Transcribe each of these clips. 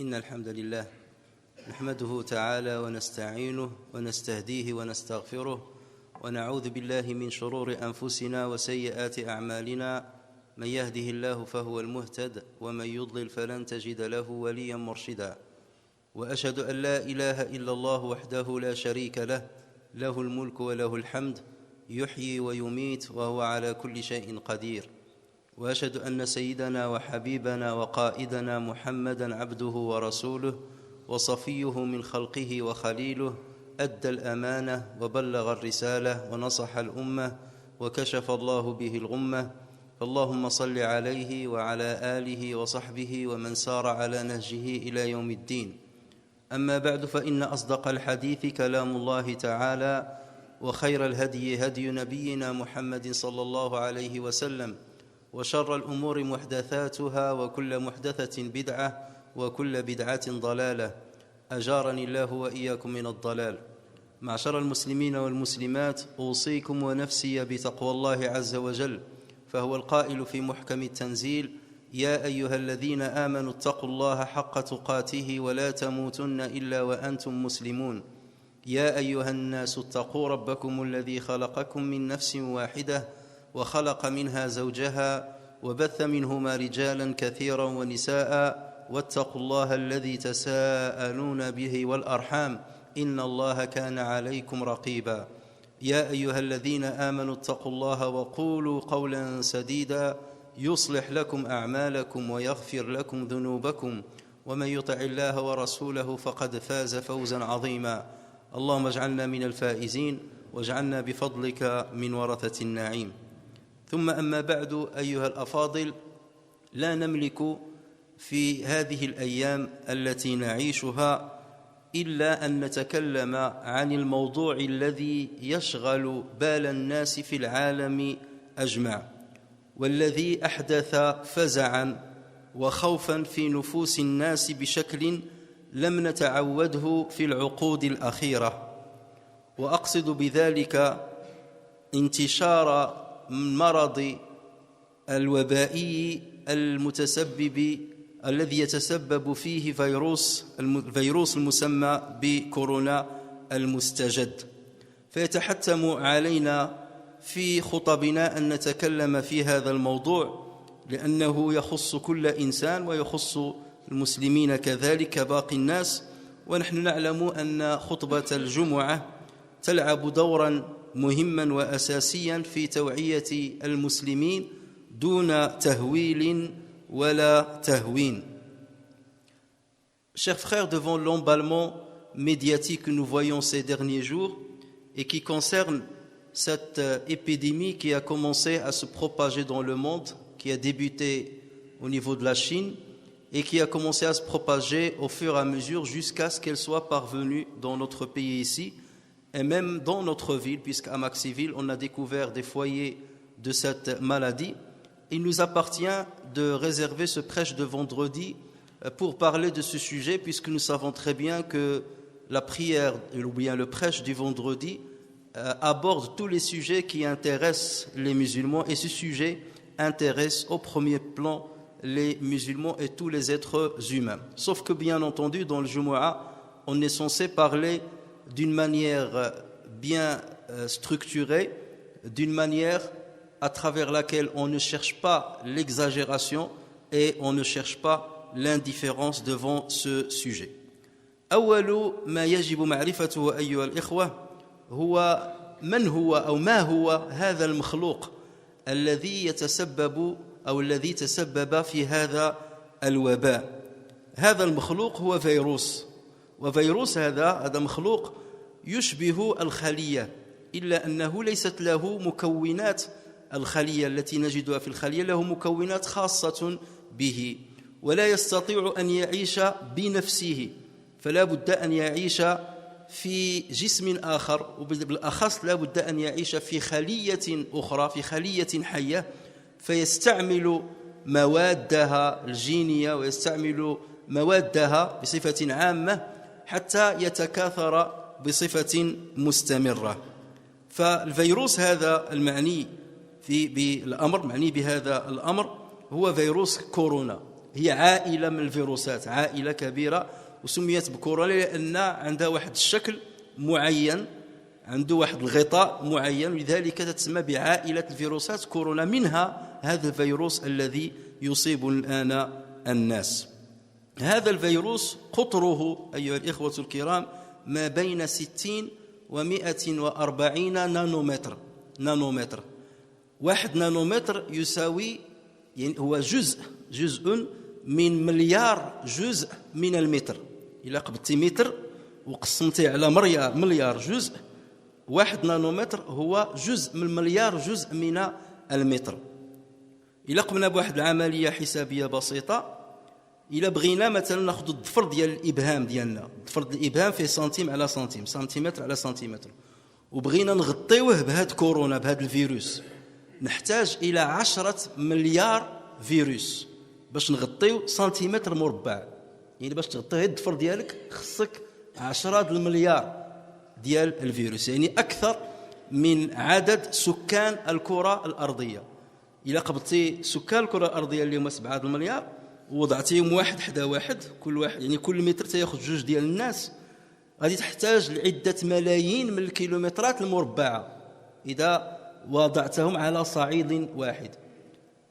إن الحمد لله نحمده تعالى ونستعينه ونستهديه ونستغفره ونعوذ بالله من شرور أنفسنا وسيئات أعمالنا. من يهده الله فهو المهتد ومن يضلل فلن تجد له وليا مرشدا. وأشهد أن لا إله إلا الله وحده لا شريك له، له الملك وله الحمد، يحيي ويميت وهو على كل شيء قدير. وأشهد أن سيدنا وحبيبنا وقائدنا محمدًا عبده ورسوله وصفيه من خلقه وخليله، أدى الأمانة وبلغ الرسالة ونصح الأمة وكشف الله به الغمة. فاللهم صل عليه وعلى آله وصحبه ومن سار على نهجه إلى يوم الدين. أما بعد، فإن أصدق الحديث كلام الله تعالى، وخير الهدي هدي نبينا محمد صلى الله عليه وسلم، وشر الأمور محدثاتها، وكل محدثة بدعة، وكل بدعة ضلالة. أجارني الله وإياكم من الضلال. معشر المسلمين والمسلمات، أوصيكم ونفسي بتقوى الله عز وجل، فهو القائل في محكم التنزيل: يا أيها الذين آمنوا اتقوا الله حق تقاته ولا تموتن إلا وأنتم مسلمون. يا أيها الناس اتقوا ربكم الذي خلقكم من نفس واحدة وخلق منها زوجها وبث منهما رجالا كثيرا ونساء، واتقوا الله الذي تساءلون به والأرحام، إن الله كان عليكم رقيبا. يا أيها الذين آمنوا اتقوا الله وقولوا قولا سديدا يصلح لكم أعمالكم ويغفر لكم ذنوبكم، ومن يطع الله ورسوله فقد فاز فوزا عظيما. اللهم اجعلنا من الفائزين، واجعلنا بفضلك من ورثة النعيم. ثم أما بعد، أيها الأفاضل، لا نملك في هذه الأيام التي نعيشها إلا أن نتكلم عن الموضوع الذي يشغل بال الناس في العالم أجمع، والذي أحدث فزعا وخوفا في نفوس الناس بشكل لم نتعوده في العقود الأخيرة. وأقصد بذلك انتشار المرض الوبائي الذي يتسبب فيه الفيروس المسمى بكورونا المستجد. فيتحتم علينا في خطبنا أن نتكلم في هذا الموضوع، لأنه يخص كل إنسان ويخص المسلمين كذلك باقي الناس. ونحن نعلم أن خطبة الجمعة تلعب دورا مهما وأساسيا في توعية المسلمين دون تهويل ولا تهوين. Chers frères, devant l'emballement médiatique que nous voyons ces derniers jours et qui concerne cette épidémie qui a commencé à se propager dans le monde, qui a débuté au niveau de la Chine et qui a commencé à se propager au fur et à mesure jusqu'à ce qu'elle soit parvenue dans notre pays ici, et même dans notre ville, puisqu'à Maxiville, on a découvert des foyers de cette maladie. Il nous appartient de réserver ce prêche de vendredi pour parler de ce sujet, puisque nous savons très bien que la prière, ou bien le prêche du vendredi, aborde tous les sujets qui intéressent les musulmans, et ce sujet intéresse au premier plan les musulmans et tous les êtres humains. Sauf que, bien entendu, dans le Jumu'ah, on est censé parler d'une manière bien structurée, d'une manière à travers laquelle on ne cherche pas l'exagération et on ne cherche pas l'indifférence devant ce sujet. أول ما يجب معرفته أيها الإخوة هو من هو أو ما هو هذا المخلوق الذي يتسبب أو الذي تسبب في هذا الوباء. هذا المخلوق هو فيروس، وفيروس هذا مخلوق يشبه الخلية، إلا أنه ليست له مكونات الخلية التي نجدها في الخلية، له مكونات خاصة به، ولا يستطيع أن يعيش بنفسه، فلا بد أن يعيش في جسم آخر، وبالأخص لا بد أن يعيش في خلية أخرى، في خلية حية، فيستعمل موادها الجينية ويستعمل موادها بصفة عامة حتى يتكاثر بصفة مستمرة. فالفيروس هذا المعني بالأمر، معني بهذا الأمر، هو فيروس كورونا. هي عائلة من الفيروسات، عائلة كبيرة، وسميت بكورونا لأن عندها واحد الشكل معين، عنده واحد الغطاء معين، لذلك تتسمى بعائلة الفيروسات كورونا، منها هذا الفيروس الذي يصيب الآن الناس. هذا الفيروس قطره أيها الإخوة الكرام ما بين 60 و140 نانومتر. واحد نانومتر يساوي، يعني هو جزء من مليار جزء من المتر. إلا قبضتي متر وقسمتيه على مليار جزء، واحد نانومتر هو جزء من مليار جزء من المتر. إلا قمنا بواحد العملية حسابية بسيطة، إلا بغينا مثلا ناخذ الضفر ديال الإبهام ديالنا، ضفر الإبهام فيه سنتيم على سنتيم، سنتيمتر على سنتيمتر، وبغينا نغطيوه بهذا كورونا، بهذا الفيروس، نحتاج إلى 10 مليار فيروس باش نغطيو سنتيمتر مربع. يعني باش تغطي الضفر ديالك خصك 10 المليار ديال الفيروس، يعني أكثر من عدد سكان الكرة الأرضية. إلا قبضتي سكان الكرة الأرضية اللي هما 7 المليار ووضعتيهم واحد حدا واحد، كل واحد يعني كل متر تياخذ 2 ديال الناس، غادي تحتاج لعدة ملايين من الكيلومترات المربعة إذا وضعتهم على صعيد واحد.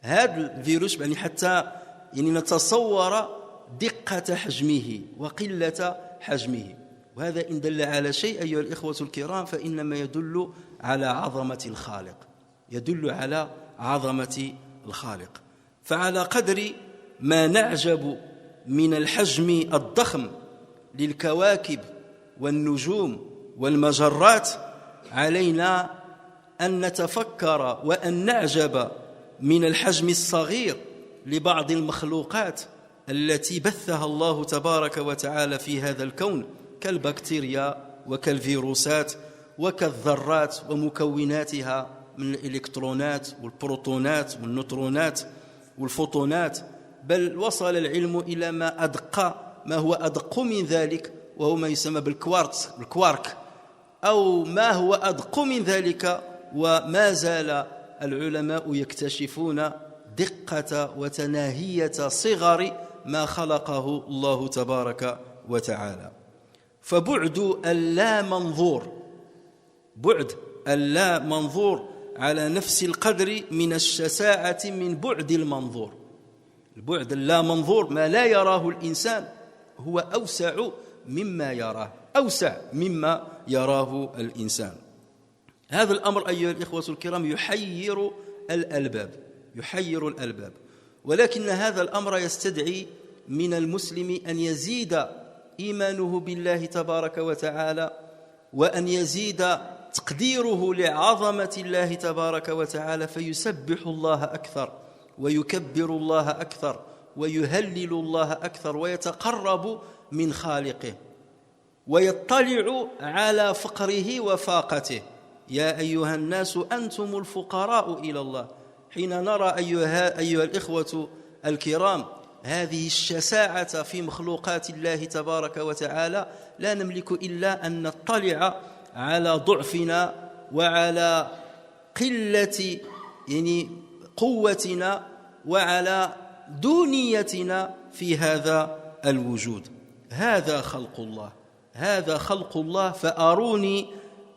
هذا الفيروس يعني حتى يعني نتصور دقة حجمه وقلة حجمه، وهذا إن دل على شيء أيها الإخوة الكرام فإنما يدل على عظمة الخالق، يدل على عظمة الخالق. فعلى قدر ما نعجب من الحجم الضخم للكواكب والنجوم والمجرات، علينا أن نتفكر وأن نعجب من الحجم الصغير لبعض المخلوقات التي بثها الله تبارك وتعالى في هذا الكون، كالبكتيريا وكالفيروسات وكالذرات ومكوناتها من الإلكترونات والبروتونات والنيوترونات والفوتونات، بل وصل العلم إلى ما هو أدق من ذلك، وهو ما يسمى بالكوارك، أو ما هو أدق من ذلك، وما زال العلماء يكتشفون دقة وتناهية صغر ما خلقه الله تبارك وتعالى. فبعد اللا منظور على نفس القدر من الشساعة من بعد المنظور. البعد اللا منظور، ما لا يراه الإنسان، هو أوسع مما يراه الإنسان. هذا الأمر أيها الإخوة الكرام يحير الألباب، ولكن هذا الأمر يستدعي من المسلم أن يزيد إيمانه بالله تبارك وتعالى، وأن يزيد تقديره لعظمة الله تبارك وتعالى، فيسبح الله أكثر ويكبر الله أكثر ويهلل الله أكثر ويتقرب من خالقه ويطلع على فقره وفاقته. يا أيها الناس أنتم الفقراء إلى الله. حين نرى أيها الإخوة الكرام هذه الشساعة في مخلوقات الله تبارك وتعالى، لا نملك إلا أن نطلع على ضعفنا وعلى قلة يعني قوتنا وعلى دونيتنا في هذا الوجود. هذا خلق الله، فأروني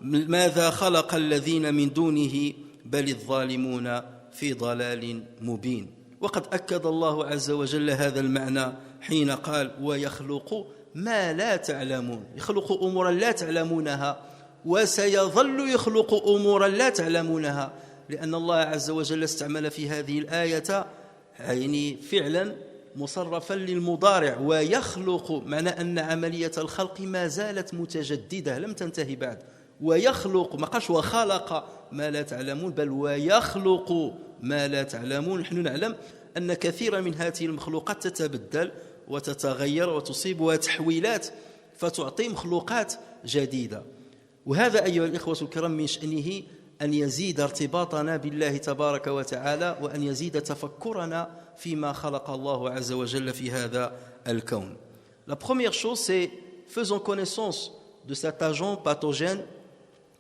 ماذا خلق الذين من دونه بل الظالمون في ضلال مبين. وقد أكد الله عز وجل هذا المعنى حين قال ويخلق ما لا تعلمون، يخلق أمورا لا تعلمونها، وسيظل يخلق أمورا لا تعلمونها، لأن الله عز وجل استعمل في هذه الآية يعني فعلا مصرفا للمضارع، ويخلق، معنى أن عملية الخلق ما زالت متجددة لم تنتهي بعد. ويخلق، ما قالش وخلق ما لا تعلمون، بل ويخلق ما لا تعلمون. نحن نعلم أن كثيرا من هذه المخلوقات تتبدل وتتغير وتصيبها تحويلات فتعطي مخلوقات جديدة. وهذا أيها الإخوة الكرام من شأنه أن يزيد ارتباطنا بالله تبارك وتعالى، وأن يزيد تفكرنا فيما خلق الله عز وجل في هذا الكون. La première chose, c'est faisons connaissance de cet agent pathogène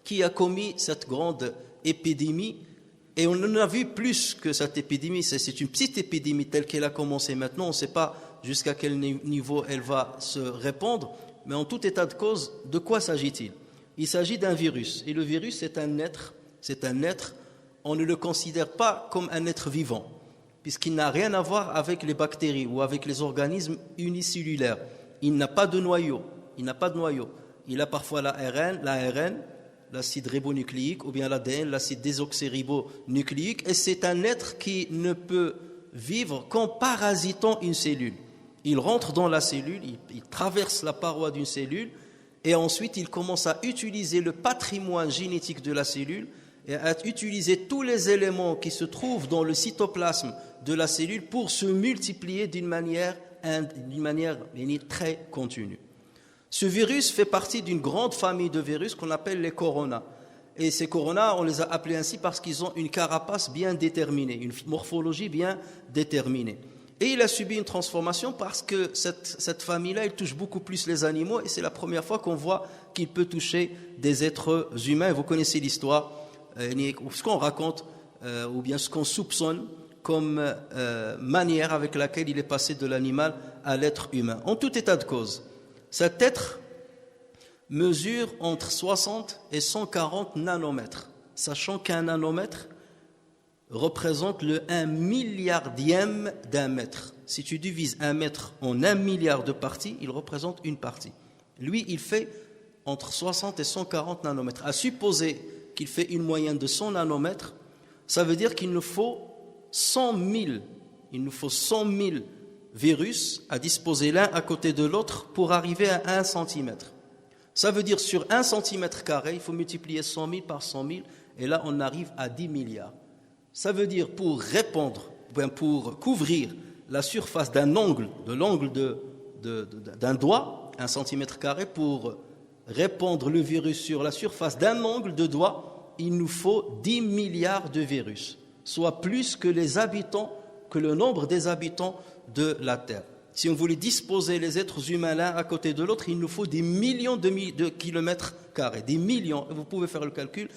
qui a commis cette grande épidémie Et on en a vu plus que cette épidémie. C'est une petite épidémie telle qu'elle a commencé maintenant. On ne sait pas jusqu'à quel niveau elle va se répandre. Mais en tout état de cause, de quoi s'agit-il? Il s'agit d'un virus. Et le virus, c'est un être. On ne le considère pas comme un être vivant, puisqu'il n'a rien à voir avec les bactéries ou avec les organismes unicellulaires. Il n'a pas de noyau. Il a parfois l'ARN, l'acide ribonucléique, ou bien l'ADN, l'acide désoxyribonucléique, et c'est un être qui ne peut vivre qu'en parasitant une cellule. Il rentre dans la cellule, il traverse la paroi d'une cellule, et ensuite il commence à utiliser le patrimoine génétique de la cellule et à utiliser tous les éléments qui se trouvent dans le cytoplasme de la cellule pour se multiplier d'une manière très continue. Ce virus fait partie d'une grande famille de virus qu'on appelle les coronas. Et ces coronas, on les a appelés ainsi parce qu'ils ont une carapace bien déterminée, une morphologie bien déterminée. Et il a subi une transformation parce que cette famille-là, elle touche beaucoup plus les animaux et c'est la première fois qu'on voit qu'il peut toucher des êtres humains. Vous connaissez l'histoire, ce qu'on raconte ou bien ce qu'on soupçonne comme manière avec laquelle il est passé de l'animal à l'être humain. En tout état de cause, cet être mesure entre 60 et 140 nanomètres, sachant qu'un nanomètre représente le 1 milliardième d'un mètre. Si tu divises un mètre en 1 milliard de parties, il représente une partie. Lui, il fait entre 60 et 140 nanomètres. À supposer qu'il fait une moyenne de 100 nanomètres, ça veut dire qu'il nous faut 100 000 virus à disposer l'un à côté de l'autre pour arriver à 1 centimètre. Ça veut dire sur 1 centimètre carré, il faut multiplier 100 000 par 100 000, et là on arrive à 10 milliards. Ça veut dire pour couvrir la surface d'un angle, de l'angle d'un doigt, 1 centimètre carré, pour répandre le virus sur la surface d'un angle de doigt, il nous faut 10 milliards de virus, soit plus que le nombre des habitants de la Terre. Si on voulait disposer les êtres humains l'un à côté de l'autre, il nous faut des millions de kilomètres carrés, des millions, vous pouvez faire le calcul,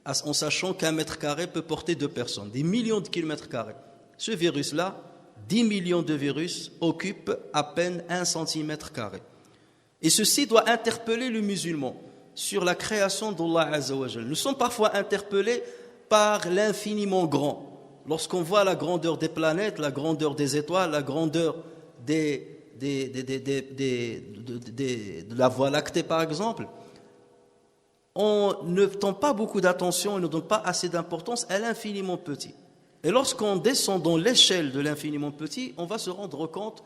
en sachant qu'un mètre carré peut porter 2 personnes, des millions de kilomètres carrés. Ce virus-là, 10 millions de virus, occupe à peine 1 centimètre carré. Et ceci doit interpeller le musulman sur la création d'Allah Azza wa Jal. Nous sommes parfois interpellés par l'infiniment grand. Lorsqu'on voit la grandeur des planètes, la grandeur des étoiles, la grandeur de la Voie lactée par exemple, on ne tend pas beaucoup d'attention, on ne donne pas assez d'importance à l'infiniment petit. Et lorsqu'on descend dans l'échelle de l'infiniment petit, on va se rendre compte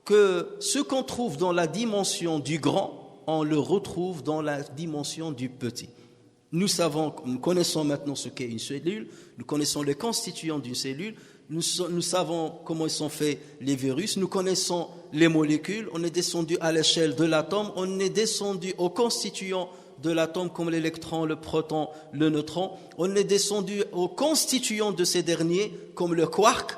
que ce qu'on trouve dans la dimension du grand, on le retrouve dans la dimension du petit. Nous connaissons maintenant ce qu'est une cellule, nous connaissons les constituants d'une cellule, nous savons comment sont faits les virus, nous connaissons les molécules, on est descendu à l'échelle de l'atome, on est descendu aux constituants de l'atome comme l'électron, le proton, le neutron, on est descendu aux constituants de ces derniers comme le quark,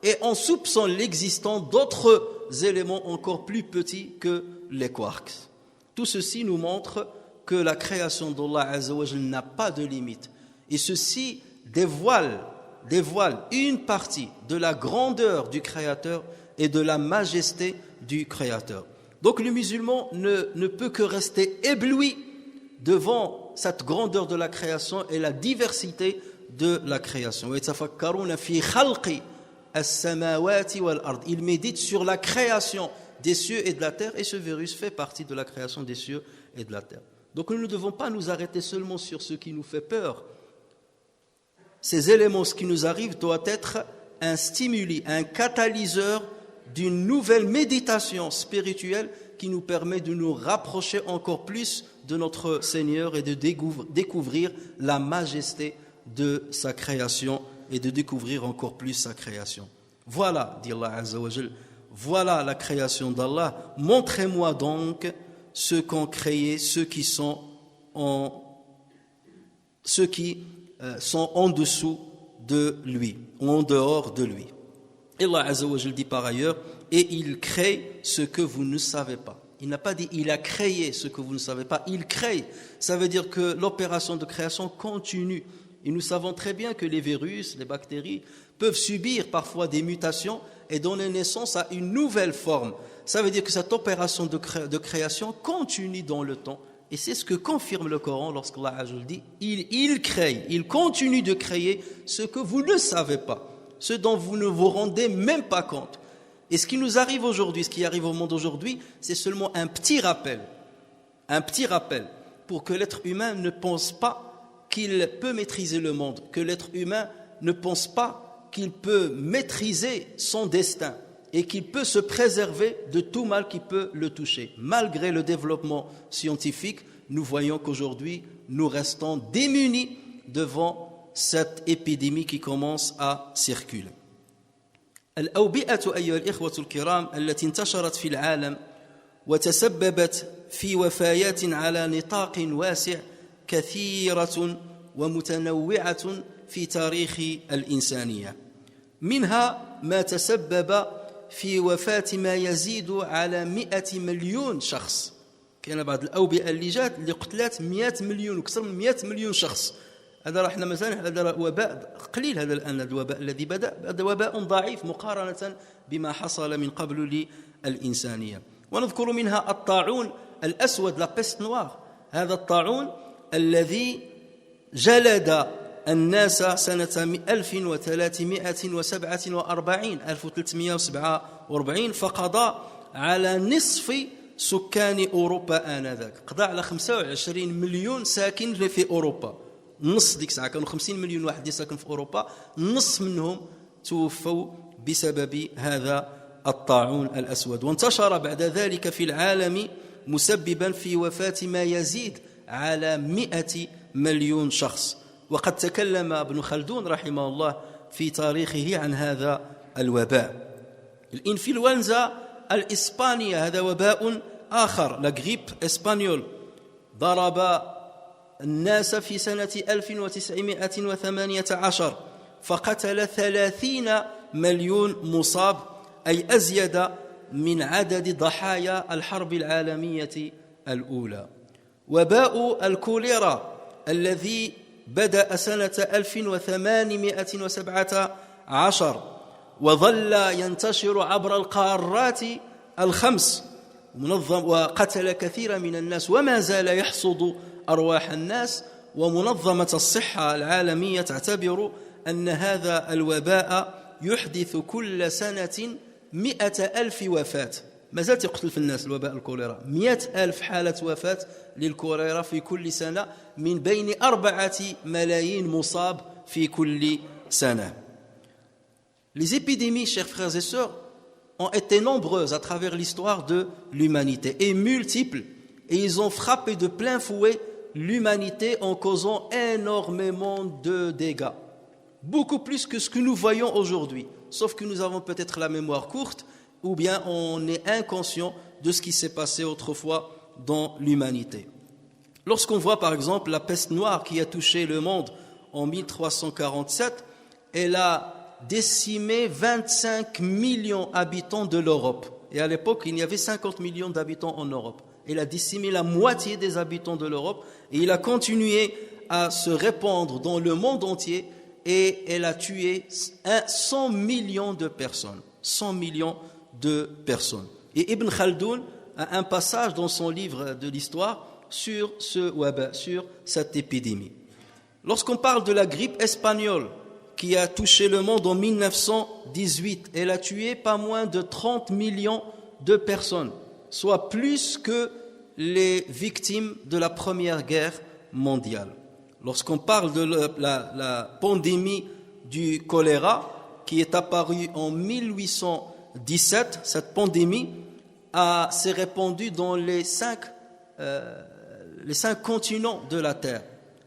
et on soupçonne l'existence d'autres éléments encore plus petits que les quarks. Tout ceci nous montre que la création d'Allah Azza wa Jal n'a pas de limite. Et ceci dévoile une partie de la grandeur du Créateur et de la majesté du Créateur. Donc le musulman ne peut que rester ébloui devant cette grandeur de la création et la diversité de la création. Il médite sur la création des cieux et de la terre, et ce virus fait partie de la création des cieux et de la terre. Donc nous ne devons pas nous arrêter seulement sur ce qui nous fait peur. Ces éléments, ce qui nous arrive, doit être un stimuli, un catalyseur d'une nouvelle méditation spirituelle qui nous permet de nous rapprocher encore plus de notre Seigneur et de découvrir la majesté de sa création et de découvrir encore plus sa création. Voilà, dit Allah Azza wa Jal, voilà la création d'Allah. Montrez-moi donc ceux qu'ont créé ceux qui sont en dessous de lui, en dehors de lui. Et Allah Azza wa Jal dit par ailleurs, et il crée ce que vous ne savez pas. Il n'a pas dit il a créé ce que vous ne savez pas, il crée. Ça veut dire que l'opération de création continue. Et nous savons très bien que les virus, les bactéries peuvent subir parfois des mutations et donner naissance à une nouvelle forme. Ça veut dire que cette opération de création continue dans le temps. Et c'est ce que confirme le Coran lorsqu'Allah dit il crée, il continue de créer ce que vous ne savez pas, ce dont vous ne vous rendez même pas compte. Et ce qui nous arrive aujourd'hui, ce qui arrive au monde aujourd'hui, c'est seulement un petit rappel pour que l'être humain ne pense pas qu'il peut maîtriser le monde, que l'être humain ne pense pas qu'il peut maîtriser son destin et qu'il peut se préserver de tout mal qui peut le toucher. Malgré le développement scientifique, nous voyons qu'aujourd'hui, nous restons démunis devant cette épidémie qui commence à circuler. الأوبئة أيها الإخوة الكرام التي انتشرت في العالم وتسببت في وفيات على نطاق واسع كثيرة ومتنوعة في تاريخ الإنسانية. منها ما تسبب في وفاة ما يزيد على 100 مليون شخص. كاين بعض الأوبئة اللي جات اللي قتلت 100 مليون وكثر من 100 مليون شخص. هذا راه احنا مثلا هذا وباء قليل، هذا الآن الوباء الذي بدأ هذا وباء ضعيف مقارنة بما حصل من قبل للإنسانية. ونذكر منها الطاعون الأسود لا بيست نوار. هذا الطاعون الذي جلد الناس سنة 1347 فقضى على نصف سكان أوروبا آنذاك، قضى على 25 مليون ساكن في أوروبا. نص ديك الساعة كانوا 50 مليون واحد ساكن في أوروبا، نص منهم توفوا بسبب هذا الطاعون الأسود. وانتشر بعد ذلك في العالم مسببا في وفاة ما يزيد على 100 مليون شخص. وقد تكلم ابن خلدون رحمه الله في تاريخه عن هذا الوباء. الإنفلونزا الإسبانية هذا وباء آخر، لا غريب إسبانيول، ضرب الناس في سنة 1918 فقتل 30 مليون مصاب، أي أزيد من عدد ضحايا الحرب العالمية الأولى. وباء الكوليرا الذي بدأ سنة 1817 وظل ينتشر عبر القارات الخمس وقتل كثيرا من الناس وما زال يحصد أرواح الناس. ومنظمة الصحة العالمية تعتبر أن هذا الوباء يحدث كل سنة 100,000 وفاة. ما زال يقتل في الناس الوباء الكوليرا، 100,000 حالة وفاة للكوليرا في كل سنة، من بين 4 ملايين مصاب في كل سنة. Les épidémies, chers frères et sœurs, ont été nombreuses à travers l'histoire de l'humanité et multiples, et ils ont frappé de plein fouet l'humanité en causant énormément de dégâts, beaucoup plus que ce que nous voyons aujourd'hui, sauf que nous avons peut-être la mémoire courte ou bien on est inconscient de ce qui s'est passé autrefois dans l'humanité. Lorsqu'on voit par exemple la peste noire qui a touché le monde en 1347, elle a décimé 25 millions d'habitants de l'Europe. Et à l'époque, il y avait 50 millions d'habitants en Europe. Elle a décimé la moitié des habitants de l'Europe et il a continué à se répandre dans le monde entier et elle a tué 100 millions de personnes. 100 millions de personnes. Et Ibn Khaldoun a un passage dans son livre de l'histoire sur ce waba, sur cette épidémie. Lorsqu'on parle de la grippe espagnole qui a touché le monde en 1918, elle a tué pas moins de 30 millions de personnes, soit plus que les victimes de la Première Guerre mondiale. Lorsqu'on parle de la pandémie du choléra qui est apparue en 1817, cette pandémie s'est répandue dans les 5 continents de la Terre.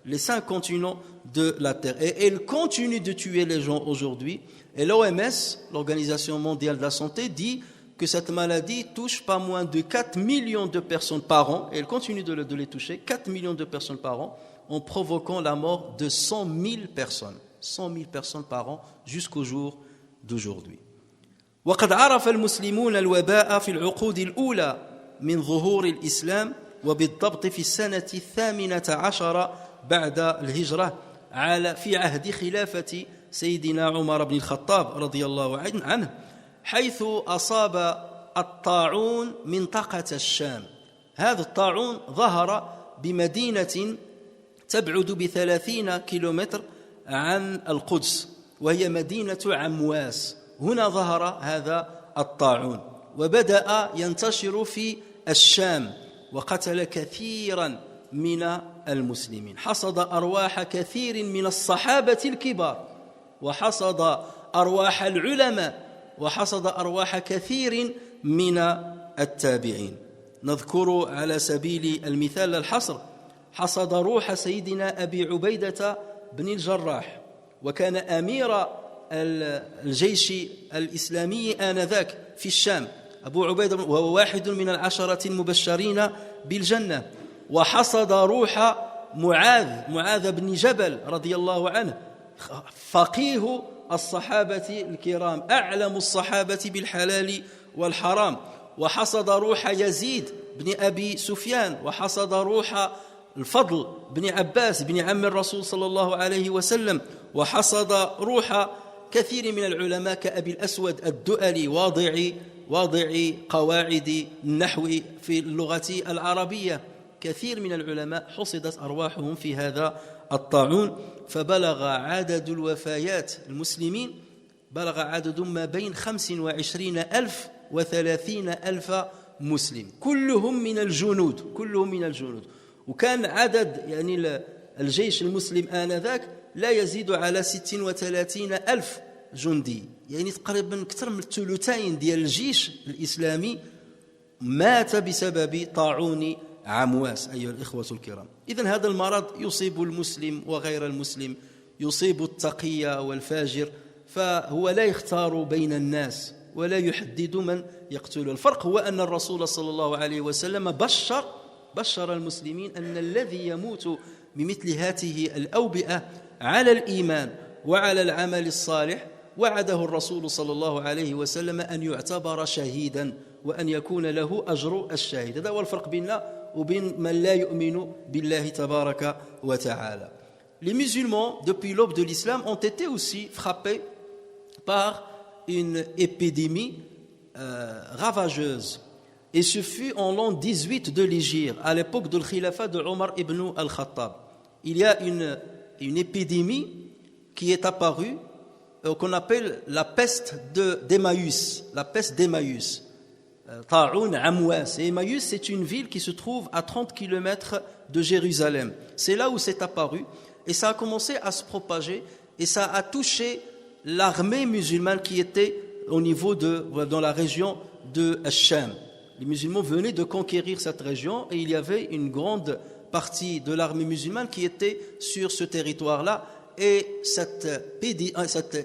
Les 5 continents de la Terre. Et elle continue de tuer les gens aujourd'hui. Et l'OMS, l'Organisation mondiale de la santé, dit que cette maladie touche pas moins de 4 millions de personnes par an, et elle continue de les toucher, 4 millions de personnes par an, en provoquant la mort de 100 000 personnes. 100 000 personnes par an jusqu'au jour d'aujourd'hui. وقد عرف المسلمون الوباء في العقود الأولى من ظهور الإسلام وبالضبط في السنة 18 بعد الهجرة في عهد خلافة سيدنا عمر بن الخطاب رضي الله عنه، حيث أصاب الطاعون منطقة الشام. هذا الطاعون ظهر بمدينة تبعد 30 كيلومتر عن القدس، وهي مدينة عمواس. هنا ظهر هذا الطاعون وبدأ ينتشر في الشام، وقتل كثيرا من المسلمين، حصد أرواح كثير من الصحابة الكبار، وحصد أرواح العلماء، وحصد أرواح كثير من التابعين. نذكر على سبيل المثال الحصر، حصد روح سيدنا أبي عبيدة بن الجراح، وكان أمير الجيش الإسلامي آنذاك في الشام، أبو عبيدة، وهو واحد من العشرة المبشرين بالجنة. وحصد روح معاذ بن جبل رضي الله عنه، فقيه الصحابة الكرام، أعلم الصحابة بالحلال والحرام. وحصد روح يزيد بن أبي سفيان، وحصد روح الفضل بن عباس بن عم الرسول صلى الله عليه وسلم، وحصد روح كثير من العلماء كأبي الأسود الدؤلي واضع قواعد النحو في اللغة العربية. كثير من العلماء حصدت أرواحهم في هذا الطاعون، فبلغ عدد الوفيات المسلمين بلغ عدد ما بين 25,000 و30,000 مسلم، كلهم من الجنود. وكان عدد يعني الجيش المسلم آنذاك لا يزيد على 36,000 جندي، يعني تقريبا أكثر من الثلثين ديال الجيش الإسلامي مات بسبب طاعون عمواس أيها الإخوة الكرام. إذن هذا المرض يصيب المسلم وغير المسلم، يصيب التقي والفاجر، فهو لا يختار بين الناس ولا يحدد من يقتل. الفرق هو أن الرسول صلى الله عليه وسلم بشر المسلمين أن الذي يموت بمثل هذه الأوبئة على الإيمان وعلى العمل الصالح وعده الرسول صلى الله عليه وسلم أن يعتبر شهيدا وأن يكون له أجر الشهيد. هذا هو الفرق بيننا وبين من لا يؤمن بالله تبارك وتعالى. Les musulmans, depuis l'aube de l'islam, ont été aussi frappés par une épidémie ravageuse. Et ce fut en l'an 18 de l'Hégire, à l'époque de l'Khilafat de Omar ibn al-Khattab. Il y a une épidémie qui est apparue, qu'on appelle la peste d'Emmaüs, la peste d'Emmaüs. Ta'oun Amwas. Et Emmaüs, c'est une ville qui se trouve à 30 km de Jérusalem. C'est là où c'est apparu, et ça a commencé à se propager, et ça a touché l'armée musulmane qui était au niveau dans la région de Sham. Les musulmans venaient de conquérir cette région, et il y avait une grande partie de l'armée musulmane qui était sur ce territoire-là. Et cette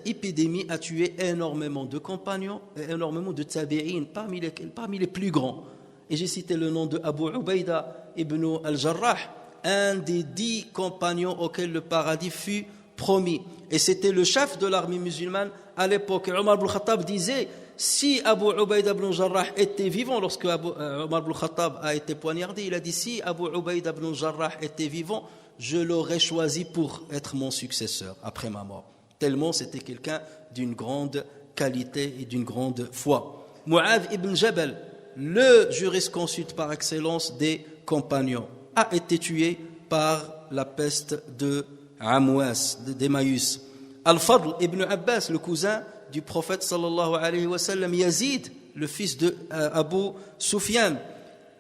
épidémie a tué énormément de compagnons et énormément de tabi'in, parmi les plus grands. Et j'ai cité le nom de Abu Ubaida ibn al-Jarrah, un des 10 compagnons auxquels le paradis fut promis. Et c'était le chef de l'armée musulmane à l'époque. Omar ibn al-Khattab disait, si Abu Ubaida ibn al-Jarrah était vivant, lorsque Omar ibn al-Khattab a été poignardé, il a dit, si Abu Ubaida ibn al-Jarrah était vivant, je l'aurais choisi pour être mon successeur après ma mort. Tellement c'était quelqu'un d'une grande qualité et d'une grande foi. Mu'adh ibn Jabal, le jurisconsulte par excellence des compagnons, a été tué par la peste de Amwas, d'Emmaüs. Al-Fadl ibn Abbas, le cousin du prophète sallallahu alayhi wa sallam, Yazid, le fils de Abu Sufyan,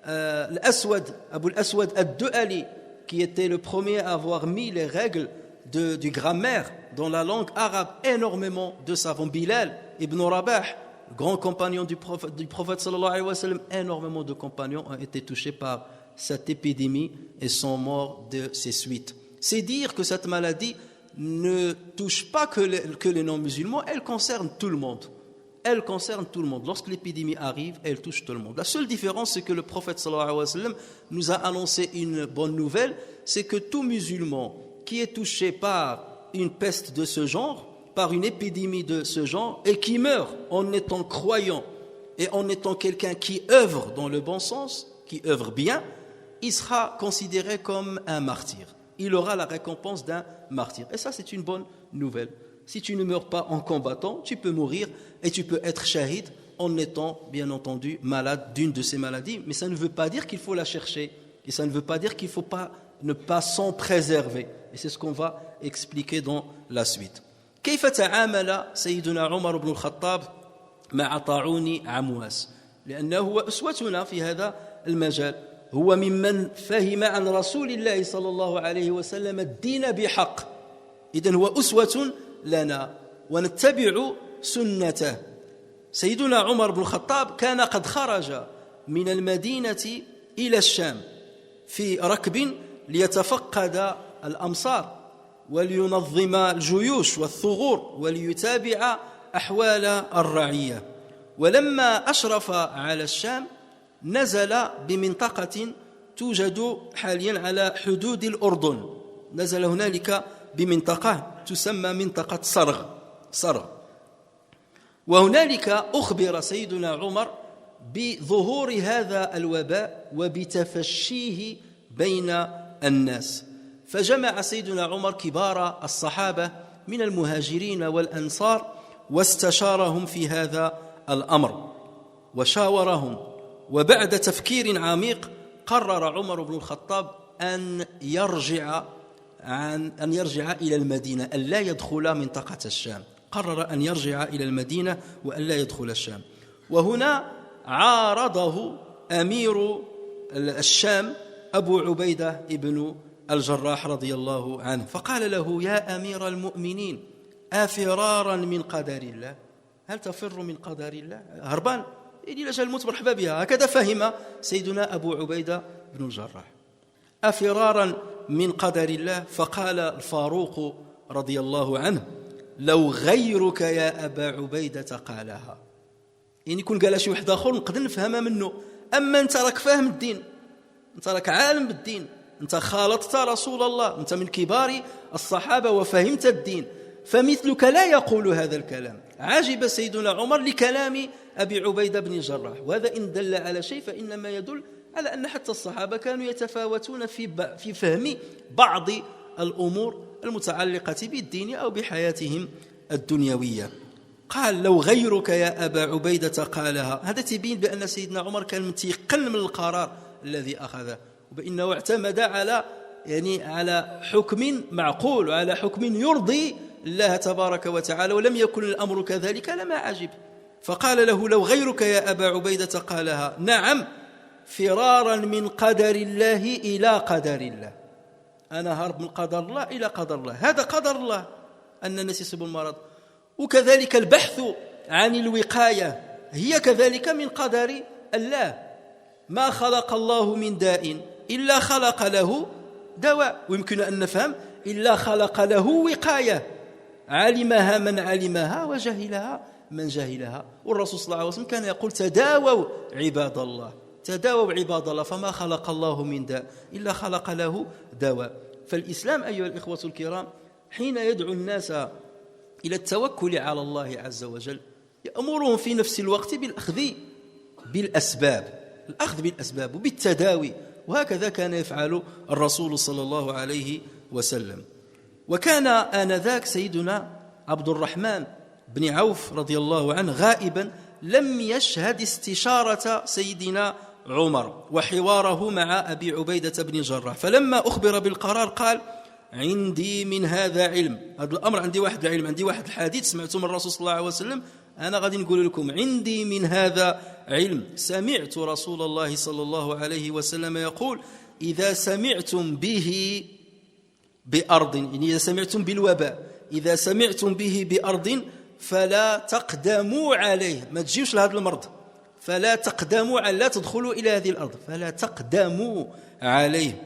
Abu al-Aswad ad-Du'ali, qui était le premier à avoir mis les règles du grammaire dans la langue arabe, énormément de savants. Bilal ibn Rabah, grand compagnon du prophète sallallahu alayhi wa sallam, énormément de compagnons ont été touchés par cette épidémie et sont morts de ses suites. C'est dire que cette maladie ne touche pas que les non-musulmans, elle concerne tout le monde. Elle concerne tout le monde. Lorsque l'épidémie arrive, elle touche tout le monde. La seule différence, c'est que le prophète sallallahu alayhi wa sallam nous a annoncé une bonne nouvelle, c'est que tout musulman qui est touché par une peste de ce genre, par une épidémie de ce genre, et qui meurt en étant croyant et en étant quelqu'un qui œuvre dans le bon sens, qui œuvre bien, il sera considéré comme un martyr. il aura la récompense d'un martyr. Et ça, c'est une bonne nouvelle. Si tu ne meurs pas en combattant, tu peux mourir et tu peux être shahid en étant, bien entendu, malade d'une de ces maladies. Mais ça ne veut pas dire qu'il faut la chercher. Et ça ne veut pas dire qu'il ne faut pas ne pas s'en préserver. Et c'est ce qu'on va expliquer dans la suite. كيف تعامل سيدنا عمر بن الخطاب مع طاعون عمواس؟ لأنه هو أسوتنا في هذا المجال. هو ممن فهم عن رسول الله صلى الله عليه وسلم الدين بحق. إذن هو أسوة لنا ونتبع سنته. سيدنا عمر بن الخطاب كان قد خرج من المدينة إلى الشام في ركب ليتفقد الأمصار ولينظم الجيوش والثغور وليتابع أحوال الرعية. ولما أشرف على الشام نزل بمنطقة توجد حاليا على حدود الأردن. نزل هنالك بمنطقة تسمى منطقة صرغ. وهنالك أخبر سيدنا عمر بظهور هذا الوباء وبتفشيه بين الناس. فجمع سيدنا عمر كبار الصحابة من المهاجرين والأنصار واستشارهم في هذا الأمر وشاورهم. وبعد تفكير عميق قرر عمر بن الخطاب أن يرجع إلى المدينة، أن لا يدخل منطقة الشام. قرر أن يرجع إلى المدينة وأن لا يدخل الشام. وهنا عارضه أمير الشام أبو عبيدة ابن الجراح رضي الله عنه، فقال له: يا أمير المؤمنين، أفرارا من قدر الله؟ هل تفر من قدر الله؟ هربان إلى جال الموت مرحبا بها. هكذا فهم سيدنا أبو عبيدة بن الجراح. أفرارا من قدر الله؟ فقال الفاروق رضي الله عنه: لو غيرك يا أبا عبيدة قالها. يعني يكون قال شي واحد آخر نقدر نفهمها منه، أما أنت راك فاهم الدين، أنت راك عالم بالدين، أنت خالطت رسول الله، أنت من كبار الصحابة وفهمت الدين، فمثلك لا يقول هذا الكلام. عجب سيدنا عمر لكلام أبي عبيدة بن الجراح. وهذا إن دل على شيء فإنما يدل على أن حتى الصحابة كانوا يتفاوتون في فهم بعض الأمور المتعلقة بالدين أو بحياتهم الدنيوية. قال: لو غيرك يا أبا عبيدة قالها. هذا تبين بأن سيدنا عمر كان متيقن من القرار الذي أخذه، وبأنه اعتمد على حكم معقول وعلى حكم يرضي الله تبارك وتعالى، ولم يكن الأمر كذلك لما عجب. فقال له: لو غيرك يا أبا عبيدة قالها. نعم، فرارا من قدر الله إلى قدر الله. أنا هرب من قدر الله إلى قدر الله. هذا قدر الله أن الناس يصيبوا المرض. وكذلك البحث عن الوقاية هي كذلك من قدر الله. ما خلق الله من داء إلا خلق له دواء. ويمكن أن نفهم إلا خلق له وقاية علمها من علمها وجهلها من جهلها. والرسول صلى الله عليه وسلم كان يقول: تداووا عباد الله، تداووا عباد الله، فما خلق الله من داء إلا خلق له دواء. فالإسلام أيها الإخوة الكرام حين يدعو الناس إلى التوكل على الله عز وجل يأمرهم في نفس الوقت بالأخذ بالأسباب وبالتداوي. وهكذا كان يفعل الرسول صلى الله عليه وسلم. وكان آنذاك سيدنا عبد الرحمن بن عوف رضي الله عنه غائبا، لم يشهد استشارة سيدنا عمر وحواره مع أبي عبيدة بن الجراح. فلما أخبر بالقرار قال: عندي من هذا علم، هذا الأمر عندي واحد العلم، عندي واحد الحديث سمعته من الرسول صلى الله عليه وسلم، أنا غادي نقول لكم عندي من هذا علم. سمعت رسول الله صلى الله عليه وسلم يقول: إذا سمعتم به بأرض، يعني إذا سمعتم بالوباء، إذا سمعتم به بأرض فلا تقدموا عليه، ما تجيوش لهذا المرض، فلا تقدموا على، لا تدخلوا إلى هذه الأرض، فلا تقدموا عليه.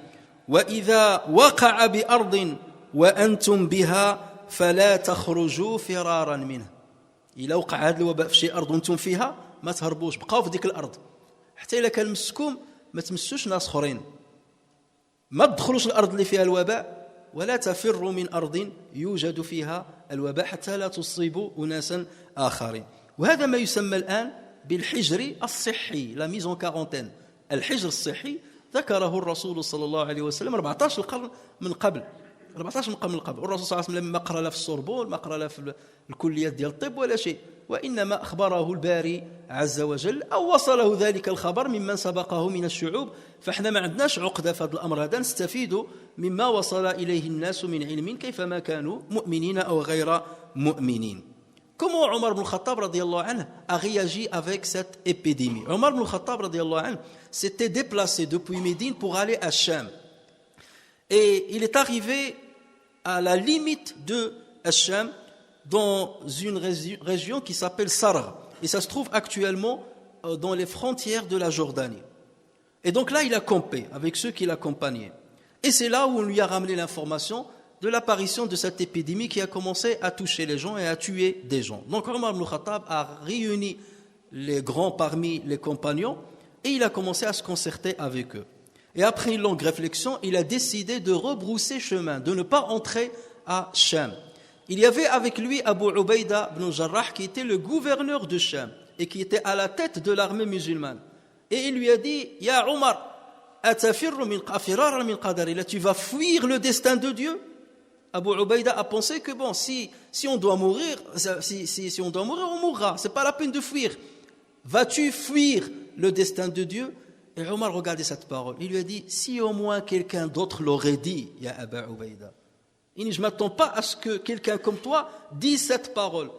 وإذا وقع بأرض وأنتم بها فلا تخرجوا فرارا منه. إذا وقع هذا الوباء في شي أرض وأنتم فيها ما تهربوش، بقاو في ديك الأرض. حتى إذا كان مسكم ما تمسوش ناس آخرين، ما تدخلوش الأرض اللي فيها الوباء، ولا تفروا من أرض يوجد فيها الوباء حتى لا تصيبوا أناسا آخرين. وهذا ما يسمى الآن بالحجر الصحي، لا ميزون كارونتين. الحجر الصحي ذكره الرسول صلى الله عليه وسلم 14 قرن من قبل. 14 قرن من قبل. والرسول صلى الله عليه وسلم لما قرأ له في السوربون، ما قرأ له في الكليات ديال الطب ولا شيء، وإنما أخبره الباري عز وجل أو وصله ذلك الخبر ممن سبقه من الشعوب. فإحنا ما عندناش عقدة في هذا الأمر هذا، نستفيد مما وصل إليه الناس من علم كيفما كانوا مؤمنين أو غير مؤمنين. Comment Omar ibn Khattab radiallahu anhu a réagi avec cette épidémie? Omar ibn Khattab radiallahu anhu s'était déplacé depuis Médine pour aller à Cham. Et il est arrivé à la limite de Cham dans une région qui s'appelle Sarr. Et ça se trouve actuellement dans les frontières de la Jordanie. Et donc là, il a campé avec ceux qui l'accompagnaient. Et c'est là où on lui a ramené l'information de l'apparition de cette épidémie qui a commencé à toucher les gens et à tuer des gens. Donc Omar ibn Khattab a réuni les grands parmi les compagnons et il a commencé à se concerter avec eux. Et après une longue réflexion, il a décidé de rebrousser chemin, de ne pas entrer à Cham. Il y avait avec lui Abu Ubaïda ibn Jarrah qui était le gouverneur de Cham et qui était à la tête de l'armée musulmane. Et il lui a dit « Ya Omar, tu vas fuir le destin de Dieu ?» Abu Ubaïda a pensé que bon, si on doit mourir, si on doit mourir, on mourra. C'est pas la peine de fuir. Vas-tu fuir le destin de Dieu? Et Omar regardait cette parole. Il lui a dit, si au moins quelqu'un d'autre l'aurait dit, ya Abu Ubaïda. Je ne m'attends pas à ce que quelqu'un comme toi dise cette parole.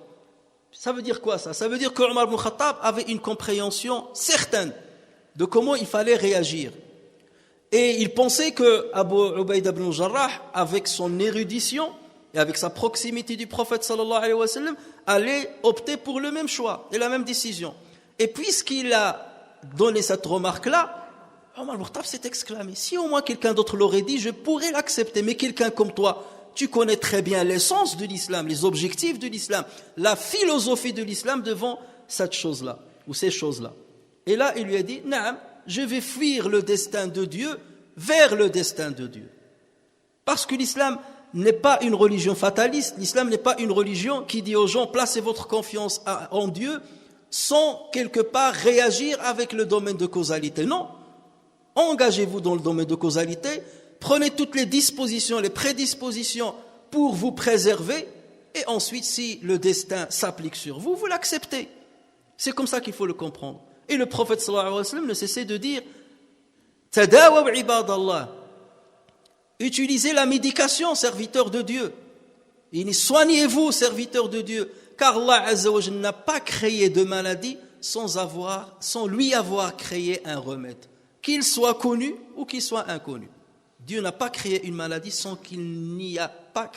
Ça veut dire quoi ça? Ça veut dire que Omar ibn Khattab avait une compréhension certaine de comment il fallait réagir. Et il pensait que Abu Ubaïda ibn Jarrah, avec son érudition et avec sa proximité du prophète sallallahu alayhi wa sallam, allait opter pour le même choix et la même décision. Et puisqu'il a donné cette remarque-là, Omar ibn Khattab s'est exclamé, si au moins quelqu'un d'autre l'aurait dit, je pourrais l'accepter. Mais quelqu'un comme toi, tu connais très bien l'essence de l'islam, les objectifs de l'islam, la philosophie de l'islam devant cette chose-là, ou ces choses-là. Et là, il lui a dit, Naam, je vais fuir le destin de Dieu vers le destin de Dieu. Parce que l'islam n'est pas une religion fataliste, l'islam n'est pas une religion qui dit aux gens, placez votre confiance en Dieu sans quelque part réagir avec le domaine de causalité. Non, engagez-vous dans le domaine de causalité, prenez toutes les dispositions, les prédispositions pour vous préserver et ensuite, si le destin s'applique sur vous, vous l'acceptez. C'est comme ça qu'il faut le comprendre. Et le prophète sallallahu alayhi wa sallam ne cessait de dire Tadawaw ibadallah. Utilisez la médication, serviteurs de Dieu. Soignez-vous, serviteurs de Dieu. Car Allah Azza wa Jalla n'a pas créé de maladie sans lui avoir créé un remède. Qu'il soit connu ou qu'il soit inconnu. Dieu n'a pas créé une maladie sans qu'il lui a pas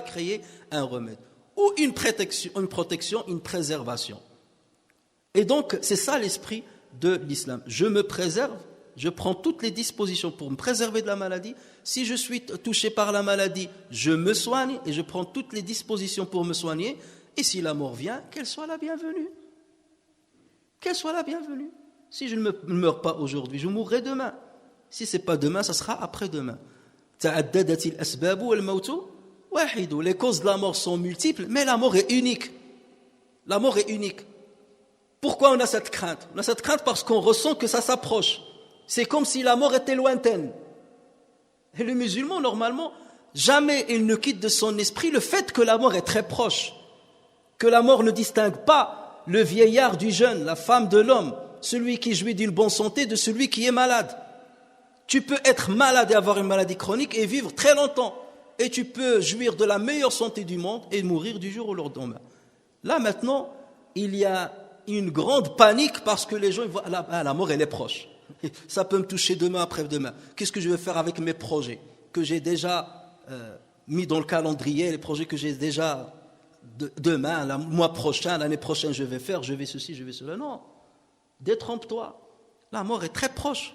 créé un remède. Ou une protection, une préservation. Et donc, c'est ça l'esprit de l'islam. Je me préserve, je prends toutes les dispositions pour me préserver de la maladie. Si je suis touché par la maladie, je me soigne et je prends toutes les dispositions pour me soigner. Et si la mort vient, qu'elle soit la bienvenue. Qu'elle soit la bienvenue. Si je ne meurs pas aujourd'hui, je mourrai demain. Si ce n'est pas demain, ça sera après-demain. Les causes de la mort sont multiples, mais la mort est unique. La mort est unique. Pourquoi on a cette crainte? On a cette crainte parce qu'on ressent que ça s'approche. C'est comme si la mort était lointaine. Et le musulman, normalement, jamais il ne quitte de son esprit le fait que la mort est très proche. Que la mort ne distingue pas le vieillard du jeune, la femme de l'homme, celui qui jouit d'une bonne santé de celui qui est malade. Tu peux être malade et avoir une maladie chronique et vivre très longtemps. Et tu peux jouir de la meilleure santé du monde et mourir du jour au lendemain. Là maintenant, il y a une grande panique parce que les gens voient la mort elle est proche. Ça peut me toucher demain après-demain. Qu'est-ce que je vais faire avec mes projets que j'ai déjà mis dans le calendrier, les projets que j'ai déjà demain, le mois prochain, l'année prochaine je vais faire, je vais ceci, je vais cela. Non, détrompe-toi. La mort est très proche.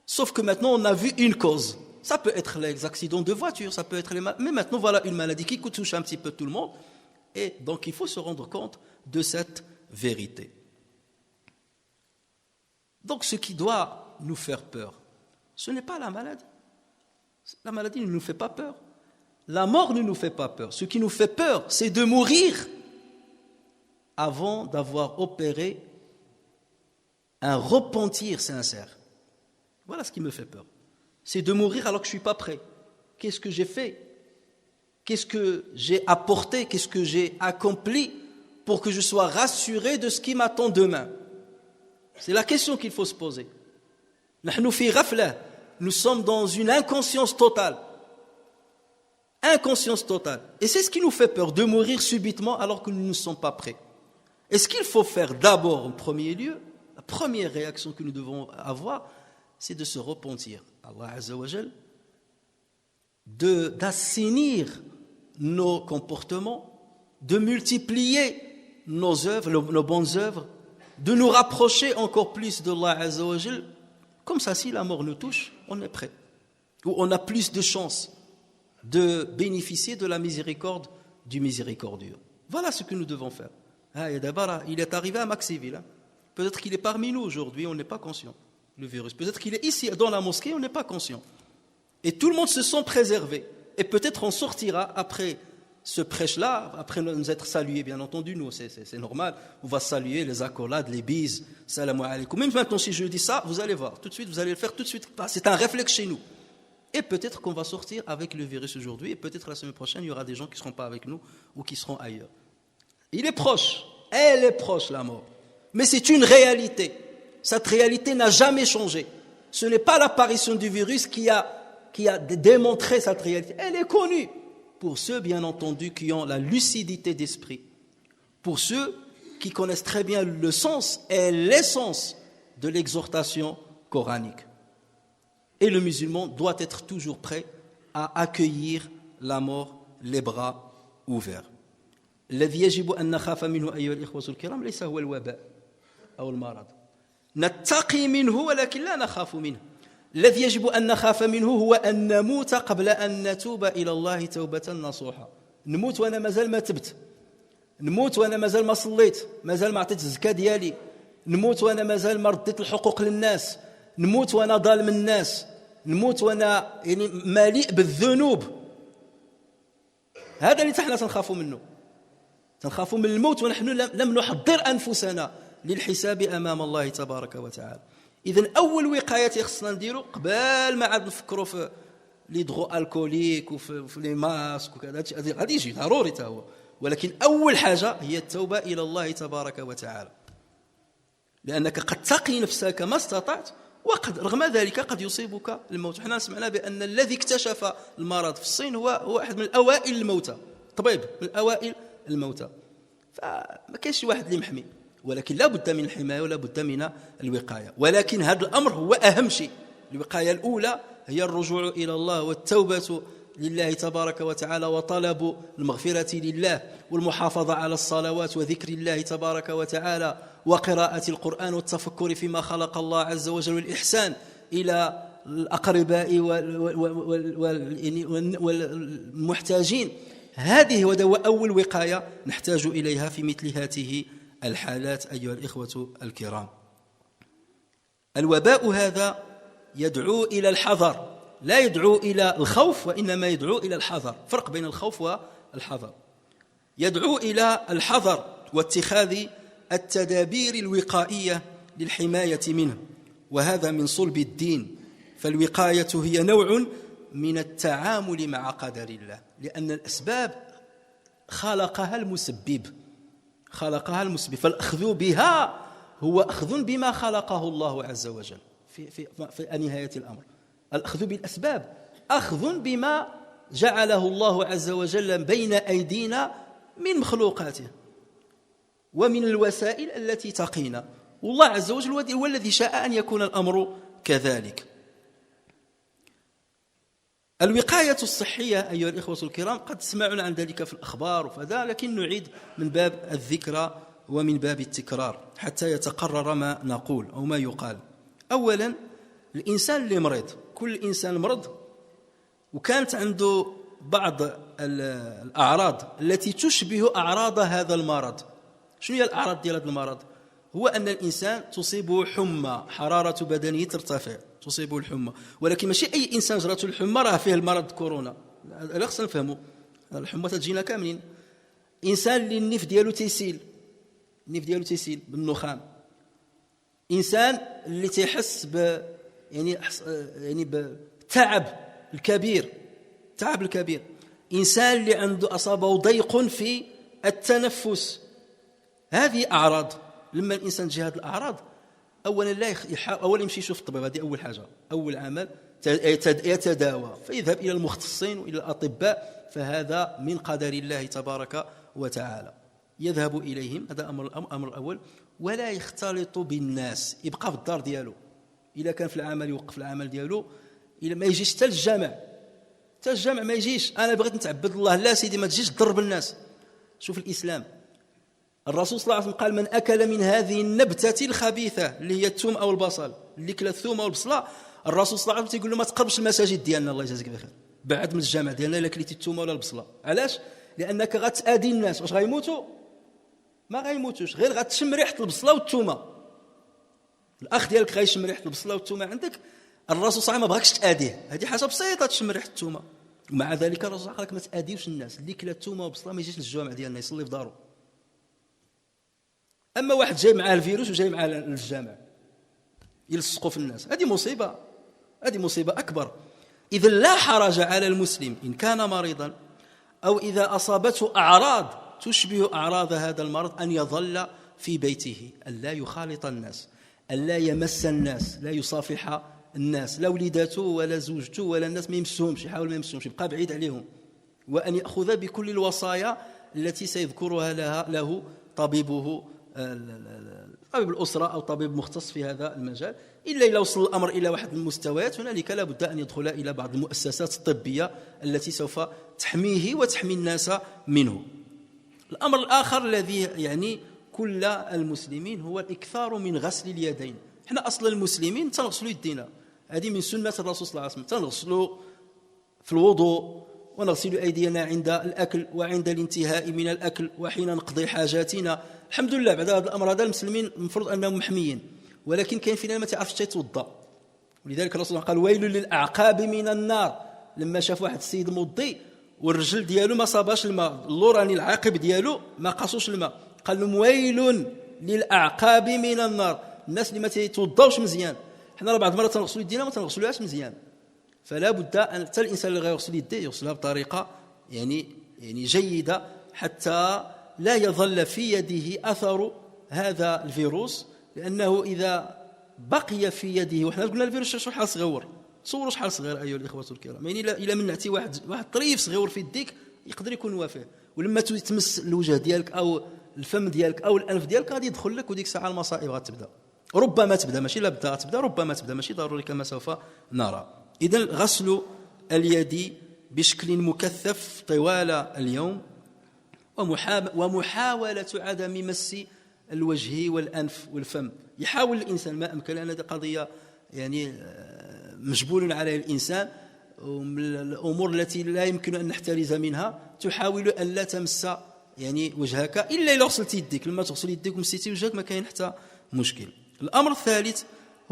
Sauf que maintenant on a vu une cause. Ça peut être les accidents de voiture, ça peut être mais maintenant voilà une maladie qui touche un petit peu tout le monde. Et donc il faut se rendre compte de cette vérité. Donc ce qui doit nous faire peur, ce n'est pas la maladie. La maladie ne nous fait pas peur. La mort ne nous fait pas peur. Ce qui nous fait peur, c'est de mourir avant d'avoir opéré un repentir sincère. Voilà ce qui me fait peur. C'est de mourir alors que je ne suis pas prêt. Qu'est-ce que j'ai fait? Qu'est-ce que j'ai apporté? Qu'est-ce que j'ai accompli pour que je sois rassuré de ce qui m'attend demain? C'est la question qu'il faut se poser. Nous sommes dans une inconscience totale. Inconscience totale. Et c'est ce qui nous fait peur, de mourir subitement alors que nous ne sommes pas prêts. Et ce qu'il faut faire d'abord en premier lieu, la première réaction que nous devons avoir, c'est de se repentir. Allah Azza wa Jal, d'assainir nos comportements, de multiplier nos œuvres, nos bonnes œuvres, de nous rapprocher encore plus d'Allah Azza wa Jal. Comme ça, si la mort nous touche, on est prêt. Ou on a plus de chances de bénéficier de la miséricorde du miséricordieux. Voilà ce que nous devons faire. Il est arrivé à Maxiville. Peut-être qu'il est parmi nous aujourd'hui, on n'est pas conscient, le virus. Peut-être qu'il est ici, dans la mosquée, on n'est pas conscient. Et tout le monde se sent préservé. Et peut-être on sortira après ce prêche-là, après nous être salués, bien entendu, nous, c'est normal. On va saluer les accolades, les bises, salam alaikum. Même maintenant, si je dis ça, vous allez voir, tout de suite, vous allez le faire tout de suite. C'est un réflexe chez nous. Et peut-être qu'on va sortir avec le virus aujourd'hui, et peut-être la semaine prochaine, il y aura des gens qui ne seront pas avec nous ou qui seront ailleurs. Il est proche, elle est proche, la mort. Mais c'est une réalité. Cette réalité n'a jamais changé. Ce n'est pas l'apparition du virus qui a démontré cette réalité. Elle est connue. Pour ceux, bien entendu, qui ont la lucidité d'esprit. Pour ceux qui connaissent très bien le sens et l'essence de l'exhortation coranique. Et le musulman doit être toujours prêt à accueillir la mort, les bras ouverts. الذي يجب أن نخاف منه أيها الإخوة الكرام ليس هو الوباء أو المرض. نتقي منه ولكن لا نخاف منه. الذي يجب أن نخاف منه هو أن نموت قبل أن نتوب إلى الله توبة نصوحة. نموت وأنا مازال ما تبت. نموت وأنا مازال ما صليت، مازال ما عطيت الزكاة ديالي. نموت وأنا مازال ما رديت الحقوق للناس. نموت وأنا ظالم الناس. نموت وأنا مليء بالذنوب. هذا اللي نحن سنخاف منه. سنخاف من الموت ونحن لم نحضر أنفسنا للحساب أمام الله تبارك وتعالى. إذن أول وقاية خصنا نديرو قبل ما عاد نفكروا في لي دغو الكوليك وفي لي ماسك وكذا، غادي يجي ضروري تا هو، ولكن أول حاجة هي التوبة إلى الله تبارك وتعالى، لأنك قد تقي نفسك ما استطعت، وقد رغم ذلك قد يصيبك الموت. حنا سمعنا بأن الذي اكتشف المرض في الصين هو واحد من الأوائل الموتى، طبيب من الأوائل الموتى. فما كاينش واحد اللي محمي، ولكن لا بد من الحماية ولا بد من الوقاية. ولكن هذا الأمر هو أهم شيء. الوقاية الأولى هي الرجوع إلى الله والتوبة لله تبارك وتعالى وطلب المغفرة لله والمحافظة على الصلوات وذكر الله تبارك وتعالى وقراءة القرآن والتفكر فيما خلق الله عز وجل والإحسان إلى الأقرباء والمحتاجين. هذه هو أول وقاية نحتاج إليها في مثل هذه الحالات أيها الإخوة الكرام. الوباء هذا يدعو إلى الحذر، لا يدعو إلى الخوف وإنما يدعو إلى الحذر. فرق بين الخوف والحذر. يدعو إلى الحذر واتخاذ التدابير الوقائية للحماية منه، وهذا من صلب الدين. فالوقاية هي نوع من التعامل مع قدر الله، لأن الأسباب خلقها المسبب، فالأخذ بها هو أخذ بما خلقه الله عز وجل في نهاية الأمر. الأخذ بالأسباب أخذ بما جعله الله عز وجل بين أيدينا من مخلوقاته ومن الوسائل التي تقينا، والله عز وجل هو الذي شاء أن يكون الأمر كذلك. الوقاية الصحية أيها الإخوة الكرام قد تسمعون عن ذلك في الأخبار وفذا، لكن نعيد من باب الذكرى ومن باب التكرار حتى يتقرر ما نقول أو ما يقال. أولا الإنسان اللي مريض، كل إنسان مرض وكانت عنده بعض الأعراض التي تشبه أعراض هذا المرض. شنو هي الأعراض ديال هذا المرض؟ هو أن الإنسان تصيبه حمى، حرارة بدنه ترتفع، تصيبه الحمى. ولكن ماشي أي إنسان جراته الحمى راه فيه المرض كورونا، هذا خصنا نفهموا. الحمى تجينا كاملين. إنسان اللي النف ديالو تيسيل، النف ديالو تيسيل بالنخام. إنسان اللي تيحس يعني بالتعب الكبير، تعب الكبير. إنسان اللي عنده أصابه ضيق في التنفس، هذه أعراض. لما الإنسان تجي هذه الأعراض أولا لا أولا يمشي يشوف الطبيب، هذه أول حاجة، أول عمل يتداوى، فيذهب إلى المختصين وإلى الأطباء، فهذا من قدر الله تبارك وتعالى، يذهب إليهم، هذا أمر الأول. ولا يختلط بالناس، يبقى في الدار ديالو، إذا كان في العمل يوقف العمل ديالو، إلا ما يجيش حتى الجامع ما يجيش. أنا بغيت نتعبد الله، لا سيدي ما تجيش تضرب الناس. شوف الإسلام، الرسول صلى الله عليه وسلم قال: من أكل من هذه النبتة الخبيثة اللي هي الثوم أو البصل، اللي كلا الثوم أو البصلة، الرسول صلى الله عليه وسلم يقول له ما تقربش المساجد ديالنا، الله يجازيك بخير، بعد من الجامع ديالنا إلا كليتي الثوم ولا البصلة. علاش؟ لأنك غتأذي الناس. واش غيموتوا؟ ما غيموتوش، غير غتشم ريحة البصلة والثومة. الأخ ديالك غيشم ريحة البصلة والثومة عندك، الرسول صلى الله عليه وسلم ما بغاكش تأذيه، هذه حاجة بسيطة، تشم ريحة الثومة. ومع ذلك الرسول صلى الله عليه وسلم قال لك ما تأذيوش الناس، اللي كلا الثومة والبصلة ما يجيش للجامع ديالنا، يصلي في دارو. أما واحد جاي معاه الفيروس وجاي معاه للجامع يلصقوا في الناس، هذه مصيبة، هذه مصيبة أكبر. إذا لا حرج على المسلم إن كان مريضا أو إذا أصابته أعراض تشبه أعراض هذا المرض أن يظل في بيته، أن لا يخالط الناس، أن لا يمس الناس، لا يصافح الناس، لا وليداته ولا زوجته ولا الناس ما يمسهمش، يحاول ما يمسهمش، يبقى بعيد عليهم. وأن يأخذ بكل الوصايا التي سيذكرها له طبيبه، طبيب الأسرة أو طبيب مختص في هذا المجال. إلا إذا وصل الأمر إلى واحد المستويات، هنالك لا بد أن يدخل إلى بعض المؤسسات الطبية التي سوف تحميه وتحمي الناس منه. الأمر الآخر الذي يعني كل المسلمين هو الإكثار من غسل اليدين. احنا أصل المسلمين تنغسلوا يدينا، هذه من سنة الرسول صلى الله عليه وسلم، تنغسلوا في الوضوء ونغسل أيدينا عند الأكل وعند الانتهاء من الأكل وحين نقضي حاجاتنا. الحمد لله بعد هذا الأمر هذا المسلمين المفروض أنهم محميين، ولكن كاين فينا ما تعرفش يتوضا. ولذلك الرسول قال: ويل للأعقاب من النار. لما شاف واحد السيد موضي والرجل ديالو ما صاباش الماء، اللوراني العاقب ديالو ما قاصوش الماء، قال لهم: ويل للأعقاب من النار. الناس اللي ما تيتوضاوش مزيان، حنا بعض المرات تنغسلوا يدينا ما تنغسلوهاش مزيان، فلا بد أن حتى الإنسان اللي غيغسل يديه يغسلها بطريقة يعني جيدة، حتى لا يظل في يده أثر هذا الفيروس. لأنه إذا بقي في يده، وحنا قلنا الفيروس شحال صغير، تصوروا شحال صغير أيها الإخوة الكرام، يعني إلا من نعطي واحد طريف صغير في يديك يقدر يكون وافيه، ولما تمس الوجه ديالك أو الفم ديالك أو الأنف ديالك غادي يدخل لك، وديك الساعة المصائب غتبدا، ربما تبدا، ماشي لا بدا غتبدا، ربما تبدا، ماشي ضروري كما سوف نرى. إذن غسل اليد بشكل مكثف طوال اليوم، ومحاولة عدم مس الوجه والأنف والفم. يحاول الإنسان ما أمكن، لأن هذه قضية يعني مجبول على الإنسان، ومن الأمور التي لا يمكن أن نحترز منها، تحاول أن لا تمس يعني وجهك إلا إذا غسلت يديك. لما تغسل يديك ومسيتي وجهك ما كاين حتى مشكل. الأمر الثالث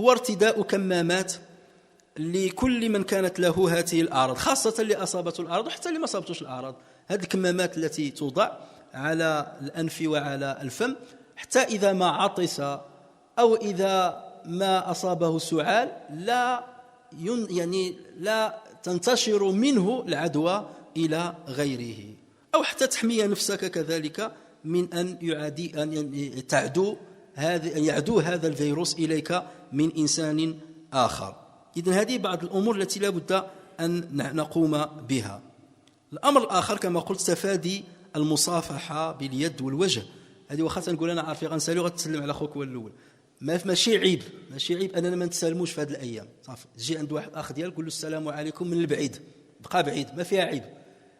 هو ارتداء كمامات لكل من كانت له هذه الأعراض، خاصة اللي أصابته الأعراض وحتى اللي ما أصابتوش الأعراض. هذه الكمامات التي توضع على الأنف وعلى الفم، حتى إذا ما عطس أو إذا ما أصابه سعال لا تنتشر منه العدوى إلى غيره، أو حتى تحمي نفسك كذلك من أن يعدو هذا الفيروس إليك من إنسان آخر. إذن هذه بعض الأمور التي لا بد أن نقوم بها. الأمر الآخر كما قلت تفادي المصافحة باليد والوجه. هذه واخا نقول أنا عارفين غنسالو غتسلم على خوك هو الأول، ماشي عيب أننا ما نتسالموش في هذه الأيام. صافي تجي عند واحد أخ ديالك قول له السلام عليكم من البعيد، بقى بعيد، ما فيها عيب.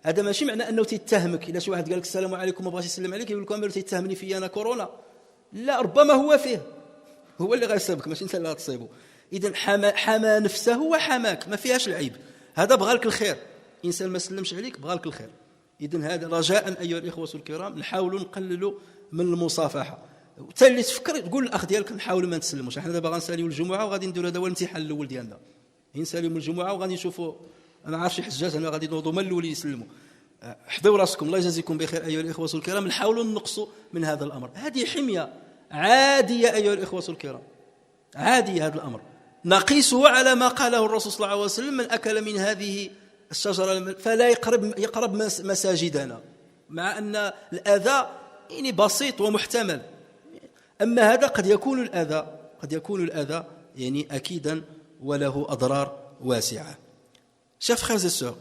هذا ماشي معنى أنه تيتهمك. إذا شي واحد قال لك السلام عليكم ما بغاش يسلم عليك يقول لك تيتهمني في أنا كورونا، لا، ربما هو فيه، هو اللي غيصيبك ماشي أنت اللي غتصيبه. إذن حمى نفسه وحماك، ما فيهاش العيب، هذا بغالك الخير. إنسان ما سلمش عليك بغالك الخير. إذن هذا رجاء أيها الإخوة الكرام نحاولوا نقللوا من المصافحة. حتى اللي تفكر تقول الأخ ديالك نحاولوا ما نتسلموش. احنا دابا غنساليو الجمعة وغادي نديروا هذا هو الامتحان الأول ديالنا، نساليو من الجمعة وغادي نشوفوا. أنا عارف شي حجاج أنا غادي نوضوا من الأول يسلموا. حذوا راسكم، الله يجازيكم بخير أيها الإخوة الكرام. نحاولوا نقصوا من هذا الأمر. هذه حمية عادية أيها الإخوة الكرام، عادي هذا الأمر. نقيسه على ما قاله الرسول صلى الله عليه وسلم من أكل من هذه الشجرة فلا يقرب مساجدنا مع أن الأذى يعني بسيط ومحتمل أما هذا قد يكون الأذى يعني أكيدا وله أضرار واسعة. Chers frères et sœurs,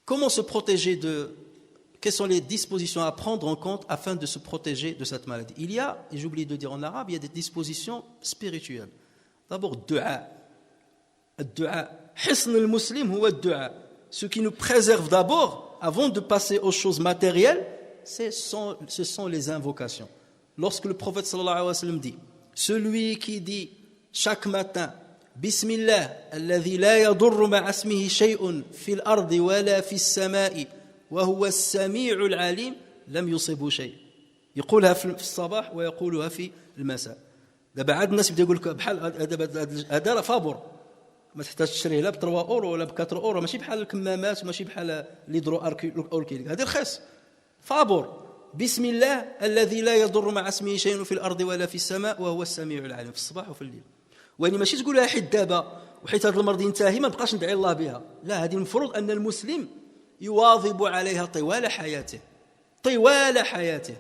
comment se protéger quelles sont les dispositions à prendre en compte afin de se protéger de cette maladie? Il y a, et j'oublie de dire en arabe, il y a des dispositions spirituelles. D'abord, dua. Dua. Hisn al-muslim huwa dua. Ce qui nous préserve d'abord, avant de passer aux choses matérielles, ce sont les invocations. Lorsque le prophète sallallahu alayhi wa sallam dit, celui qui dit chaque matin, Bismillah, alladhi la yadurru ma'a ismihi shay'un fil ardi wala fis sama'i wa huwa as-sami'u al-alim, lam yusibu shay'. يقولها في الصباح ويقولها في المساء. دابا عاد الناس بدا يقول لك بحال هذا راه فابور ما تحتاج تشريه لا ب 3 اورو ولا ب 4 اورو ماشي بحال الكمامات وماشي بحال ليدرو اوركيليك هذا رخيص فابور بسم الله الذي لا يضر مع اسمه شيء في الارض ولا في السماء وهو السميع العليم في الصباح وفي الليل. واني ماشي تقولها حيت دابا وحيت هذا المرض ينتهي ما نبقاش ندعي الله بها لا هذه المفروض ان المسلم يواظب عليها طوال حياته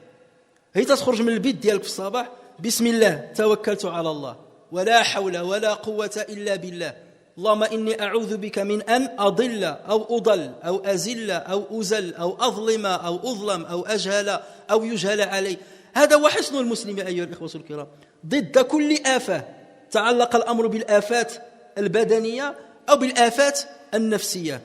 هي تخرج من البيت ديالك في الصباح بسم الله توكلت على الله ولا حول ولا قوة إلا بالله اللهم إني أعوذ بك من أن أضل أو أضل أو أزل أو أزل أو أظلم أو أظلم أو أجهل أو يجهل علي. هذا هو حصن المسلم أيها الإخوة الكرام ضد كل آفة تعلق الأمر بالآفات البدنية أو بالآفات النفسية.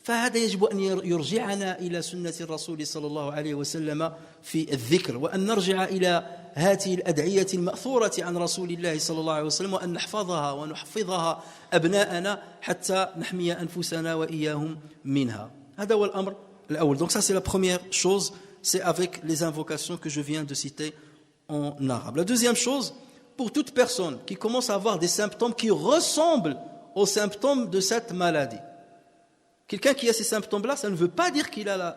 فهذا يجب أن يرجعنا إلى سنة الرسول صلى الله عليه وسلم في الذكر وأن نرجع إلى هذه الأدعية المأثورة عن رسول الله صلى الله عليه وسلم وأن نحفظها ونحفظها أبناءنا حتى نحمي أنفسنا وإياهم منها. هذا هو الأمر الأول. Donc ça c'est la première chose, c'est avec les invocations que je viens de citer en arabe. La deuxième chose, pour toute personne qui commence à avoir des symptômes qui ressemblent aux symptômes de cette maladie. Quelqu'un qui a ces symptômes-là, ça ne veut pas dire qu'il a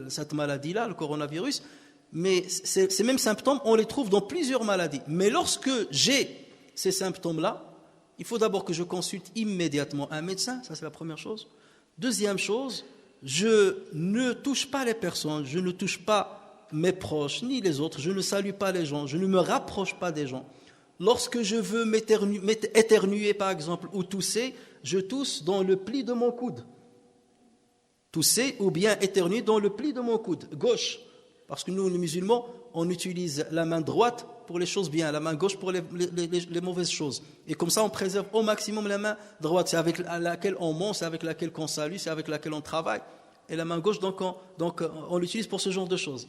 cette maladie-là, le coronavirus, mais ces mêmes symptômes, on les trouve dans plusieurs maladies. Mais lorsque j'ai ces symptômes-là, il faut d'abord que je consulte immédiatement un médecin, ça c'est la première chose. Deuxième chose, je ne touche pas les personnes, je ne touche pas mes proches, ni les autres, je ne salue pas les gens, je ne me rapproche pas des gens. Lorsque je veux éternuer par exemple ou tousser, je tousse dans le pli de mon coude. Tousser ou bien éternuer dans le pli de mon coude gauche. Parce que nous, les musulmans, on utilise la main droite pour les choses bien, la main gauche pour les mauvaises choses. Et comme ça, on préserve au maximum la main droite. C'est avec laquelle on mange, c'est avec laquelle on salue, c'est avec laquelle on travaille. Et la main gauche, donc on l'utilise pour ce genre de choses.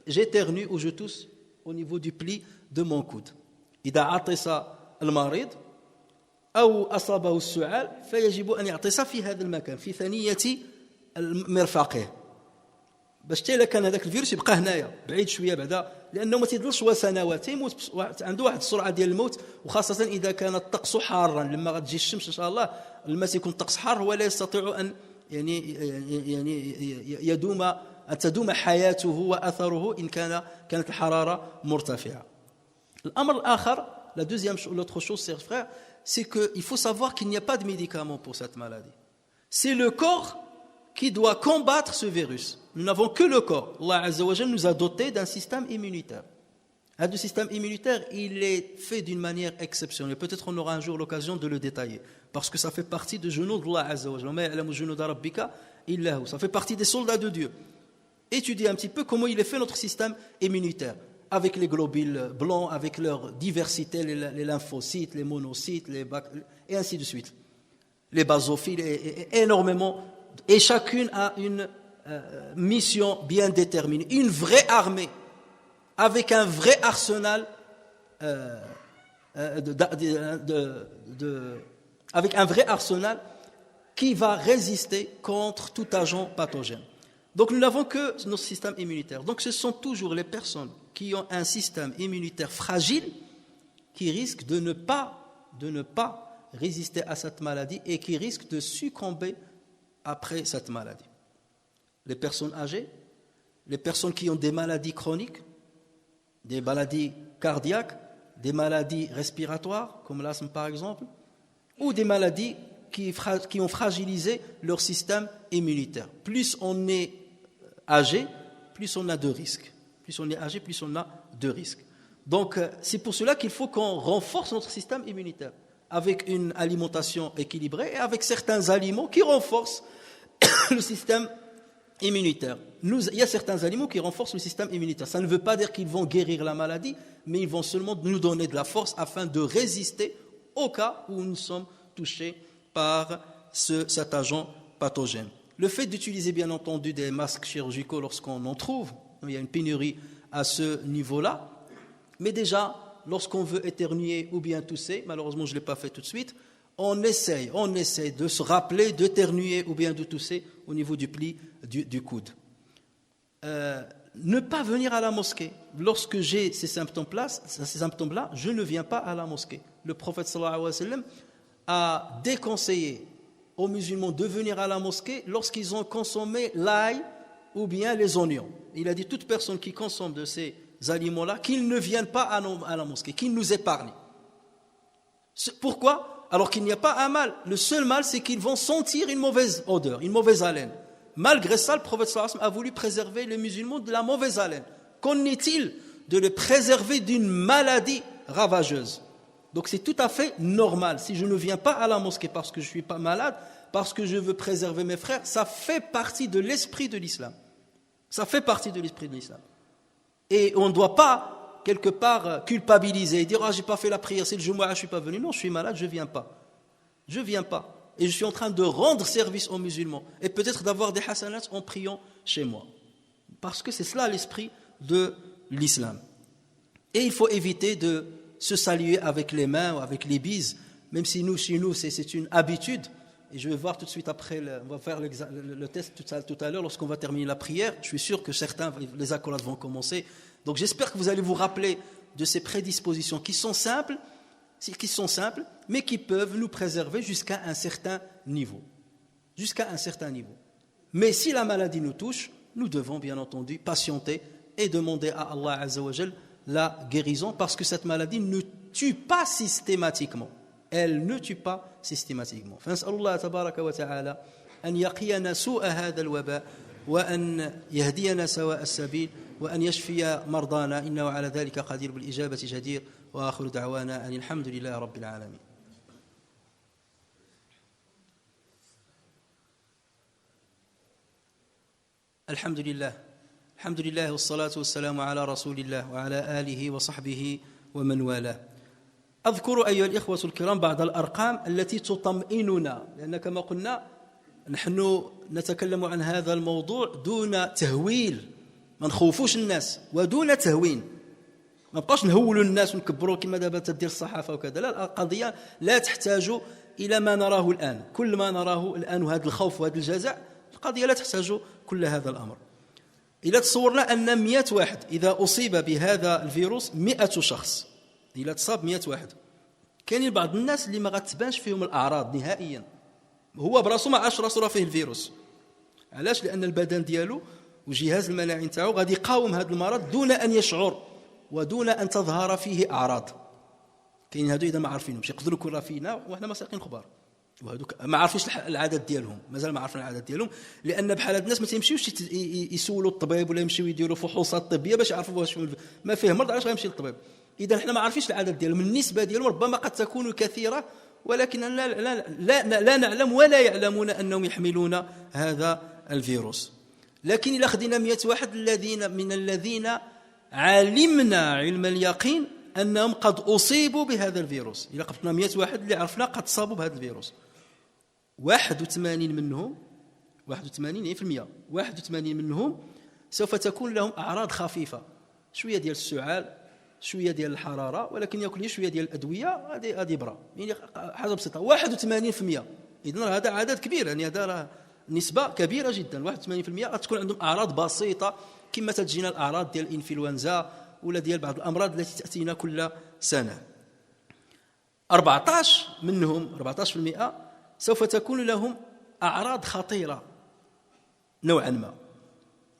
J'éternue ou je tousse au niveau du pli de mon coude. إذا عطس المريض أو أصابه السعال فيجب أن يعطس في هذا المكان في ثنية مرفقه باش حتى إلا كان هذاك الفيروس يبقى هنايا بعيد شويه بعدا لانه ما تيضلش سنوات يموت عنده واحد السرعه ديال الموت وخاصه اذا كان الطقس حارا لما غتجي الشمس ان شاء الله لما تيكون الطقس حار هو لا يستطيع ان تدوم حياته واثره ان كانت الحراره مرتفعه. الامر الاخر la deuxième chose, l'autre chose, chers frères, c'est qu'il faut savoir qu'il n'y a pas de médicament pour cette maladie. C'est le corps qui doit combattre ce virus. Nous n'avons que le corps. Allah Azza wa Jalla nous a dotés d'un système immunitaire. Ce système immunitaire, il est fait d'une manière exceptionnelle. Peut-être on aura un jour l'occasion de le détailler. Parce que ça fait partie de junud d'Allah Azza wa Jalla. Ça fait partie des soldats de Dieu. Étudiez un petit peu comment il est fait notre système immunitaire. Avec les globules blancs, avec leur diversité, les lymphocytes, les monocytes, et ainsi de suite. Les basophiles, énormément. Et chacune a une mission bien déterminée. Une vraie armée, avec un vrai arsenal, avec un vrai arsenal qui va résister contre tout agent pathogène. Donc nous n'avons que notre système immunitaire. Donc ce sont toujours les personnes qui ont un système immunitaire fragile qui risquent de ne pas résister à cette maladie et qui risquent de succomber après cette maladie. Les personnes âgées, les personnes qui ont des maladies chroniques, des maladies cardiaques, des maladies respiratoires, comme l'asthme par exemple, ou des maladies qui ont fragilisé leur système immunitaire. Plus on est âgé, plus on a de risques. Plus on est âgé, plus on a de risques. Donc, c'est pour cela qu'il faut qu'on renforce notre système immunitaire avec une alimentation équilibrée et avec certains aliments qui renforcent le système immunitaire. Il y a certains aliments qui renforcent le système immunitaire. Ça ne veut pas dire qu'ils vont guérir la maladie, mais ils vont seulement nous donner de la force afin de résister au cas où nous sommes touchés par cet agent pathogène. Le fait d'utiliser bien entendu des masques chirurgicaux lorsqu'on en trouve, il y a une pénurie à ce niveau-là, mais déjà, lorsqu'on veut éternuer ou bien tousser, malheureusement je ne l'ai pas fait tout de suite, on essaye de se rappeler d'éternuer ou bien de tousser au niveau du pli du coude. Ne pas venir à la mosquée. Lorsque j'ai ces symptômes-là, je ne viens pas à la mosquée. Le prophète sallallahu alayhi wa sallam a déconseillé aux musulmans de venir à la mosquée lorsqu'ils ont consommé l'ail ou bien les oignons. Il a dit toute personne qui consomme de ces aliments-là, qu'ils ne viennent pas à la mosquée, qu'ils nous épargnent. Pourquoi ? Alors qu'il n'y a pas un mal. Le seul mal, c'est qu'ils vont sentir une mauvaise odeur, une mauvaise haleine. Malgré ça, le prophète sallallahu alayhi wa sallam a voulu préserver les musulmans de la mauvaise haleine. Qu'en est-il de les préserver d'une maladie ravageuse ? Donc c'est tout à fait normal. Si je ne viens pas à la mosquée parce que je ne suis pas malade, parce que je veux préserver mes frères, ça fait partie de l'esprit de l'islam. Ça fait partie de l'esprit de l'islam. Et on ne doit pas, quelque part, culpabiliser et dire « Ah, je n'ai pas fait la prière, c'est le Jumu'ah, je ne suis pas venu. » Non, je suis malade, je ne viens pas. Je ne viens pas. Et je suis en train de rendre service aux musulmans. Et peut-être d'avoir des hasanats en priant chez moi. Parce que c'est cela l'esprit de l'islam. Et il faut éviter de se saluer avec les mains ou avec les bises, même si chez nous, c'est une habitude. Et je vais voir tout de suite après, on va faire le test tout à l'heure, lorsqu'on va terminer la prière. Je suis sûr que certains, les accolades vont commencer. Donc j'espère que vous allez vous rappeler de ces prédispositions qui sont simples, mais qui peuvent nous préserver jusqu'à un certain niveau. Jusqu'à un certain niveau. Mais si la maladie nous touche, nous devons bien entendu patienter et demander à Allah Azza wa Jal la guérison, parce que cette maladie ne tue pas systématiquement. Elle ne tue pas systématiquement. فنسأل الله تبارك وتعالى أن يقينا سوء هذا الوباء وأن يهدينا سواء السبيل وأن يشفي مرضانا إنه على ذلك قدير بالإجابة جدير وآخر دعوانا أن الحمد لله رب العالمين. الحمد لله والصلاة والسلام على رسول الله وعلى آله وصحبه ومن والاه. أذكر أيها الإخوة الكرام بعض الأرقام التي تطمئننا، لأن كما قلنا نحن نتكلم عن هذا الموضوع دون تهويل، ما نخوفوش الناس ودون تهوين، ما نبقاش نهولوا الناس ونكبروا كما دابا تدير الصحافة وكذا. لا، القضية لا تحتاج إلى ما نراه الآن. كل ما نراه الآن وهذا الخوف وهذا الجزع، القضية لا تحتاج كل هذا الأمر. إذا تصورنا أن 100 واحد إذا أصيب بهذا الفيروس 100 شخص، إذا تصاب 100 واحد، كاينين بعض الناس اللي ما غتبانش فيهم الأعراض نهائيا، هو براسو ما عرفش راسو راه فيه الفيروس. علاش؟ لأن البدن ديالو وجهاز المناعي نتاعو غادي يقاوم هذا المرض دون أن يشعر ودون أن تظهر فيه أعراض. كاين هادو إذا ما عارفينهمش يقدروا يكون راه فينا وحنا مساكين خبار، وهذوك ما عارفينش العادات ديالهم، مازال ما عارفين العادات ديالهم، لأن بحال هاد الناس ما تيمشيوش يسولوا الطبيب ولا يمشيو يديروا فحوصات طبية باش يعرفوا واش ما فيه مرض، علاش غيمشي للطبيب؟ إذا حنا ما عارفينش العادات ديالهم، النسبة ديالهم ربما قد تكون كثيرة، ولكن لا نعلم ولا يعلمون أنهم يحملون هذا الفيروس. لكن إذا خدينا 100 واحد الذين علمنا علم اليقين أنهم قد أصيبوا بهذا الفيروس، إذا قفتنا 100 واحد اللي عرفنا قد صابوا بهذا الفيروس، 81 منهم 81% منهم سوف تكون لهم أعراض خفيفة، شوية ديال السعال، شوية ديال الحرارة، ولكن ياكل شوية ديال الأدوية، هذه برا، يعني حاجة بسيطة. 81%، إذن هذا عدد كبير، يعني هذا نسبة كبيرة جدا. 81% غتكون عندهم أعراض بسيطة كما تجينا الأعراض ديال الإنفلونزا ولا ديال بعض الأمراض التي تأتينا كل سنة. 14 منهم 14% سوف تكون لهم أعراض خطيرة نوعا ما،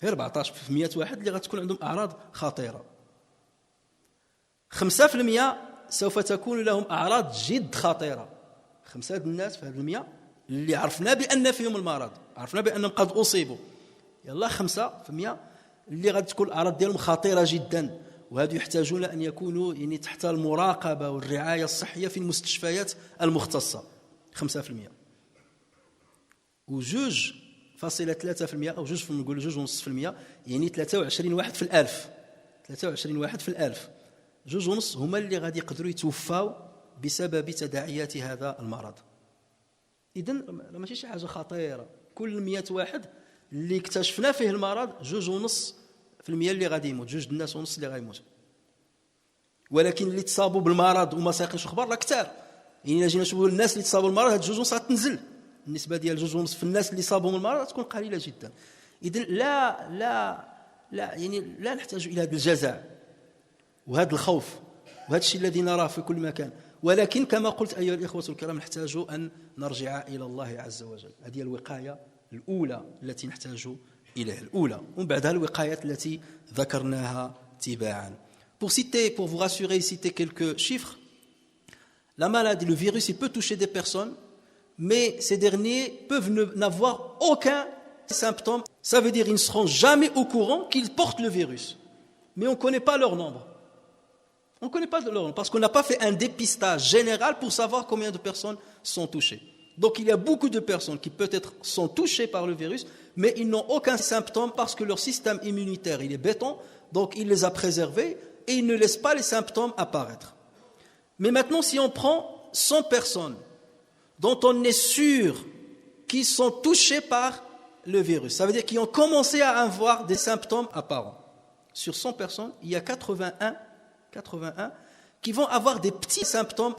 غير 14 في 100 واحد اللي غتكون عندهم أعراض خطيرة. 5% سوف تكون لهم أعراض جد خطيرة. 5 الناس في هذه 100 اللي عرفنا بأن فيهم المرض، عرفنا بأنهم قد أصيبوا، يلا 5% اللي غادي تكون الأعراض ديالهم خطيرة جدا، وهذو يحتاجون أن يكونوا يعني تحت المراقبة والرعاية الصحية في المستشفيات المختصة. 5%. وجوج فاصلة 3% أو نقول 2.5%، يعني 23 واحد في الألف، 23 واحد في الألف، 2.5 هما اللي غادي يقدروا يتوفاو بسبب تداعيات هذا المرض. إذن ماشي شي حاجة خطيرة، كل 100 واحد اللي اكتشفنا فيه المرض 2.5% اللي غادي يموت، 2 الناس ونص اللي غادي يموت. ولكن اللي تصابوا بالمرض وما ساقينش اخبار راه كثار. يعني الا جينا نشوفوا الناس اللي تصابوا بالمرض، هاد 2.5 غتنزل، النسبه ديال 2.5 في الناس اللي صابوا بالمرض تكون قليله جدا. اذا يعني لا نحتاج الى هذا الجزع وهذا الخوف وهذا الشيء الذي نراه في كل مكان، ولكن كما قلت أيها الإخوة الكرام نحتاج أن نرجع إلى الله عز وجل. هذه الوقاية الأولى التي نحتاج إليها، الأولى، ومن بعدها الوقايات التي ذكرناها تباعا. Pour vous rassurer, citer quelques chiffres, la maladie, le virus, il peut toucher des personnes, mais ces derniers peuvent n'avoir aucun symptôme. Ça veut dire qu'ils ne seront jamais au courant qu'ils portent le virus, mais on ne connaît pas leur nombre. On ne connaît pas leur nombre parce qu'on n'a pas fait un dépistage général pour savoir combien de personnes sont touchées. Donc il y a beaucoup de personnes qui peut-être sont touchées par le virus, mais ils n'ont aucun symptôme parce que leur système immunitaire il est béton, donc il les a préservés et il ne laisse pas les symptômes apparaître. Mais maintenant, si on prend 100 personnes dont on est sûr qu'ils sont touchés par le virus, ça veut dire qu'ils ont commencé à avoir des symptômes apparents. Sur 100 personnes, il y a 81 qui vont avoir des petits symptômes,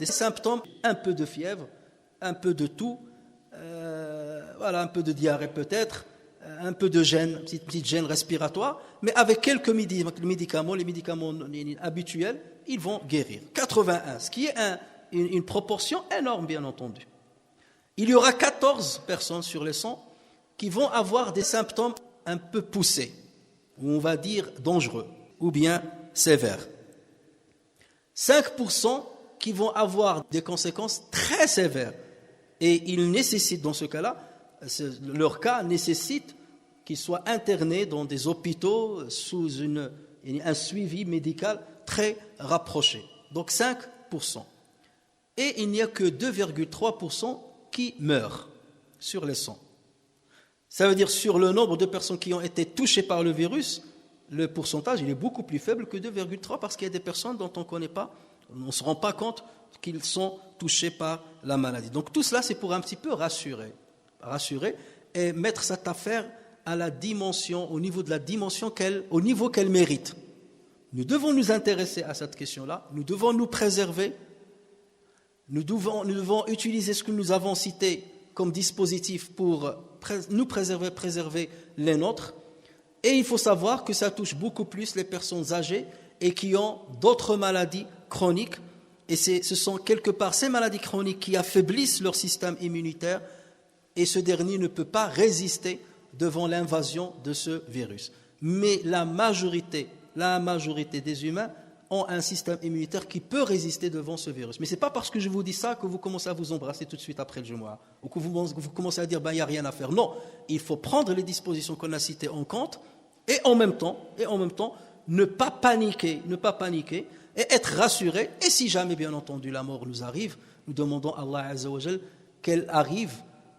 un peu de fièvre, un peu de toux, un peu de diarrhée peut-être, un peu de gêne, petite gêne respiratoire, mais avec quelques médicaments, les médicaments habituels, ils vont guérir. 81, ce qui est une proportion énorme, bien entendu. Il y aura 14 personnes sur les 100 qui vont avoir des symptômes un peu poussés, ou on va dire dangereux, ou bien sévères. 5% qui vont avoir des conséquences très sévères. Et ils nécessitent, dans ce cas-là, leur cas nécessite qu'ils soient internés dans des hôpitaux sous un suivi médical très rapproché. Donc 5%. Et il n'y a que 2,3% qui meurent sur les 100. Ça veut dire sur le nombre de personnes qui ont été touchées par le virus, le pourcentage il est beaucoup plus faible que 2,3 parce qu'il y a des personnes dont on ne connaît pas, on ne se rend pas compte qu'ils sont touchés par la maladie. Donc tout cela c'est pour un petit peu rassurer et mettre cette affaire à la dimension, au niveau de la dimension au niveau qu'elle mérite. Nous devons nous intéresser à cette question-là, nous devons nous préserver, nous devons utiliser ce que nous avons cité comme dispositif pour nous préserver les nôtres. Et il faut savoir que ça touche beaucoup plus les personnes âgées et qui ont d'autres maladies chroniques. Et ce sont quelque part ces maladies chroniques qui affaiblissent leur système immunitaire et ce dernier ne peut pas résister devant l'invasion de ce virus. Mais la majorité des humains ont un système immunitaire qui peut résister devant ce virus. Mais ce n'est pas parce que je vous dis ça que vous commencez à vous embrasser tout de suite après le Jumu'ah ou que vous commencez à dire il n'y a rien à faire. Non, il faut prendre les dispositions qu'on a citées en compte et en même temps ne pas paniquer et être rassuré. Et si jamais, bien entendu, la mort nous arrive, nous demandons à Allah Azza wa Jal qu'elle arrive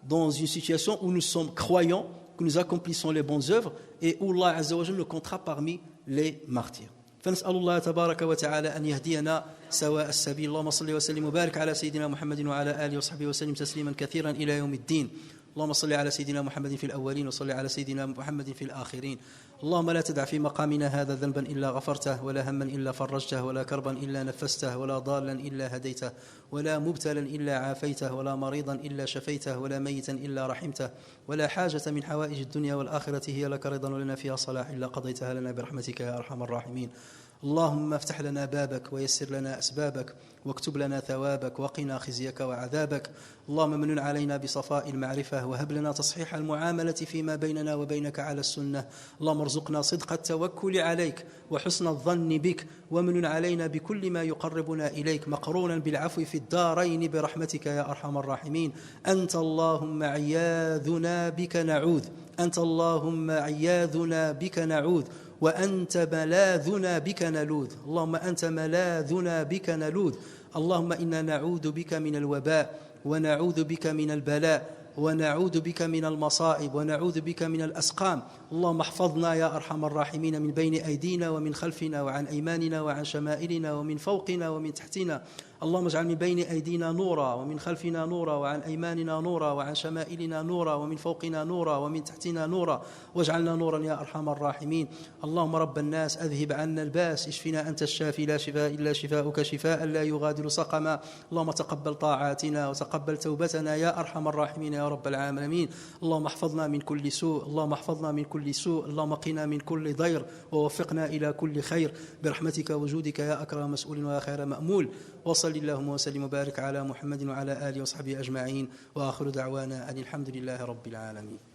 dans une situation où nous sommes croyants, que nous accomplissons les bonnes œuvres et où Allah Azza wa Jal nous comptera parmi les martyrs. فنسأل الله تبارك وتعالى أن يهدينا سواء السبيل. اللهم صل وسلم وبارك على سيدنا محمد وعلى آله وصحبه وسلم تسليما كثيرا إلى يوم الدين. اللهم صل على سيدنا محمد في الأولين وصل على سيدنا محمد في الآخرين. اللهم لا تدع في مقامنا هذا ذنبا إلا غفرته ولا هما إلا فرجته ولا كربا إلا نفسته ولا ضالا إلا هديته ولا مبتلا إلا عافيته ولا مريضا إلا شفيته ولا ميتا إلا رحمته ولا حاجة من حوائج الدنيا والآخرة هي لك رضا ولنا فيها صلاح إلا قضيتها لنا برحمتك يا أرحم الراحمين. اللهم افتح لنا بابك ويسر لنا أسبابك واكتب لنا ثوابك وقنا خزيك وعذابك. اللهم منن علينا بصفاء المعرفة وهب لنا تصحيح المعاملة فيما بيننا وبينك على السنة. اللهم ارزقنا صدق التوكل عليك وحسن الظن بك، ومنن علينا بكل ما يقربنا إليك مقرونا بالعفو في الدارين برحمتك يا أرحم الراحمين. أنت اللهم عياذنا بك نعوذ، أنت اللهم عياذنا بك نعوذ، وأنت ملاذنا بك نلوذ. اللهم أنت ملاذنا بك نلوذ. اللهم إنا نعوذ بك من الوباء، ونعوذ بك من البلاء، ونعوذ بك من المصائب، ونعوذ بك من الأسقام. اللهم احفظنا يا أرحم الراحمين من بين أيدينا ومن خلفنا وعن أيماننا وعن شمائلنا ومن فوقنا ومن تحتنا. اللهم اجعل من بين أيدينا نورا ومن خلفنا نورا وعن أيماننا نورا وعن شمائلنا نورا ومن فوقنا نورا ومن تحتنا نورا، واجعلنا نورا يا أرحم الراحمين. اللهم رب الناس أذهب عنا الباس، اشفنا أنت الشافي لا شفاء إلا شفاؤك شفاء لا يغادر سقما. اللهم تقبل طاعاتنا وتقبل توبتنا يا أرحم الراحمين يا رب العالمين. اللهم احفظنا من كل سوء، اللهم احفظنا من كل سوء، اللهم قنا من كل ضير ووفقنا إلى كل خير برحمتك وجودك يا أكرم مسؤول ويا خير مأمول. وصل اللهم وسلم وبارك على محمد وعلى آله وصحبه أجمعين، وآخر دعوانا أن الحمد لله رب العالمين.